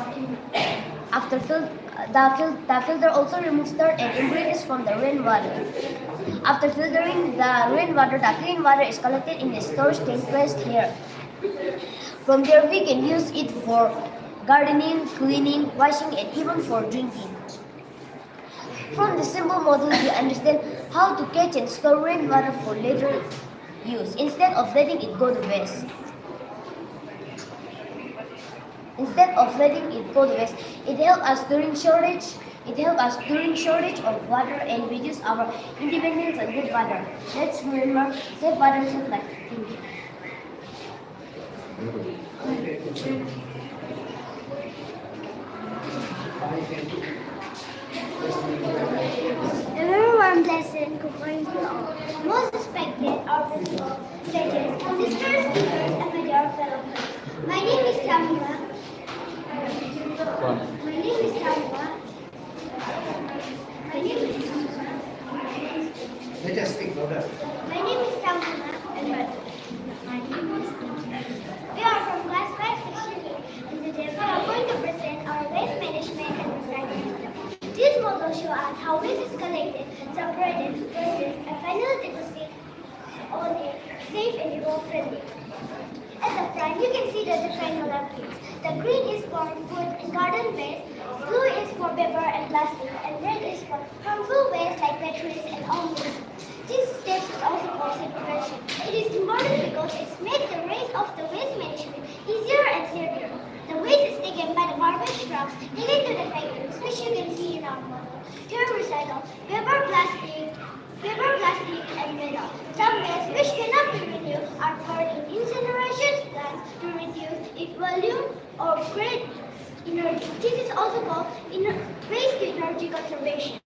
filter also removes dirt and impurities from the rainwater. After filtering the rainwater, the clean water is collected in a storage tank placed here. From there, we can use it for gardening, cleaning, washing, and even for drinking. From the simple model, you understand how to catch and store rainwater for later use instead of letting it go to waste. It helps us during shortage of water and reduce our dependence on good water. Let's remember, save water, save life. Thank you. A very warm lesson concerns you all. Most respected our principal, judges, sisters, teachers, and my dear fellow friends. My name is Tamara. My name is Tamara. My name is Tamara. Let us speak louder. My name is Tamara and my name is We are from class 5 section A, and today we are going to present our waste management and recycling model. This model shows us how waste is collected, separated, processed, and finally deposited on a safe and eco-friendly. At the front, you can see the different molecules. The green is for food and garden waste, blue is for paper and plastic, and red is for harmful waste like batteries and oil waste. This step is also called separation. It is important because it makes the rest of the waste management easier and safer. The waste is taken by the garbage trucks, taken to the factories, which you can see in our model. Here recycle paper, plastic, and metal. Some waste which cannot be reduced are stored in incineration plants to reduce its volume or create energy. This is also called waste to energy conservation.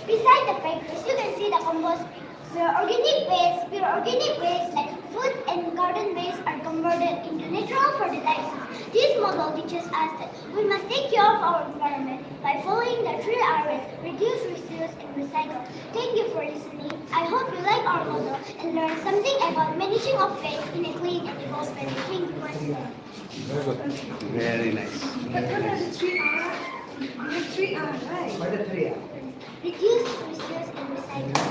Beside the factories, you can see the compost bin, where organic waste like food and garden waste are converted into natural fertilizers. This model teaches us that we must take care of our environment by following the 3 R's: reduce, reuse, and recycle. Thank you for listening. I hope you like our model and learn something about managing of waste in a clean and eco-friendly. Thank you once again. Very good. Very nice. What are the 3 R's? The 3 R's, right? What are the 3 R's? Reduce, reuse, and recycle.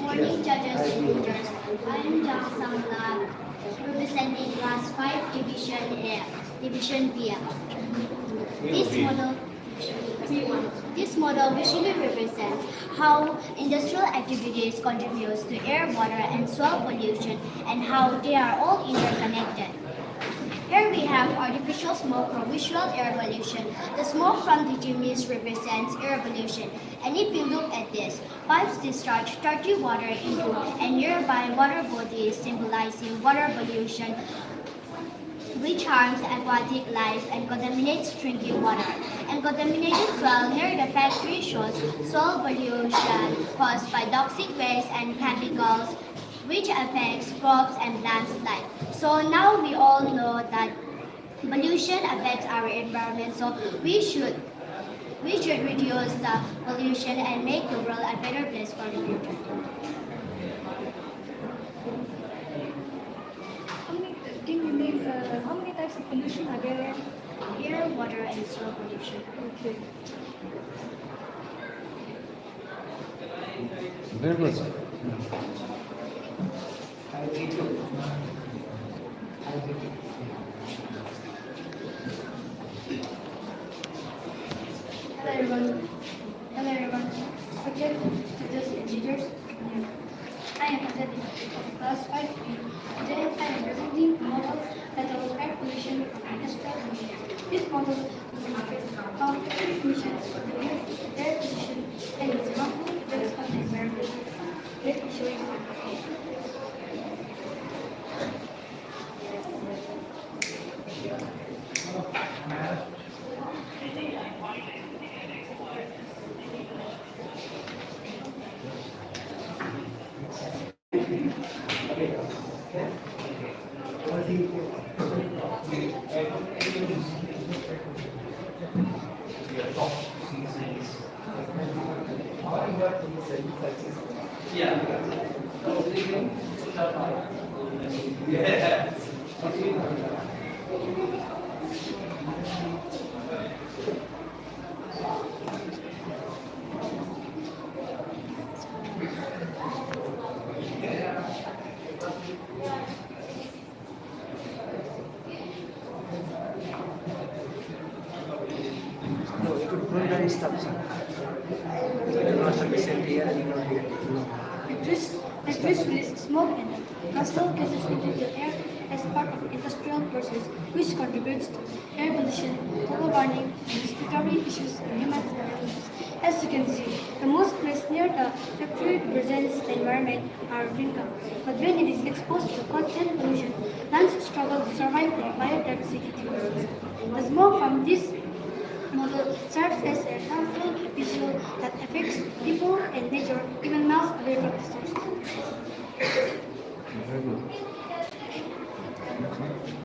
Morning, judges and teachers. I am Jang Samla, representing class 5 division A, division B. This model visually represents how industrial activities contribute to air, water, and soil pollution, and how they are all interconnected. Here we have artificial smoke for visual air pollution. The smoke from the chimneys represents air pollution. And if you look at this, pipes discharge dirty water into a nearby water bodies, symbolizing water pollution, which harms aquatic life and contaminates drinking water. And contaminated soil near the factory shows soil pollution caused by toxic waste and chemicals, which affects crops and plants' life. So now we all know that pollution affects our environment, so we should reduce the pollution and make the world a better place for the future. Can you name how many types of pollution are there? Air, water, and soil pollution. Okay. Very good. Hello everyone. Respected teachers and teachers. I am presenting of class 5B. Today I am presenting a model titled Air Pollution from Industrial Emissions. This model demonstrates how factory emissions contribute to air pollution and its harmful effects on the environment. Let me show you. No, it would preliminary stuff, sir. It will not sufficient here and it will be Factories release smoke and nasal gases into the air as part of the industrial process, which contributes to air pollution, global warming, and respiratory issues in humans and animals. As you can see, the most place near the factory represents the environment, our green cover. But when it is exposed to constant pollution, plants struggle to survive in biodiversity decreases. The smoke from this model serves as a harmful visual that affects people and nature even miles away from the source. Very good.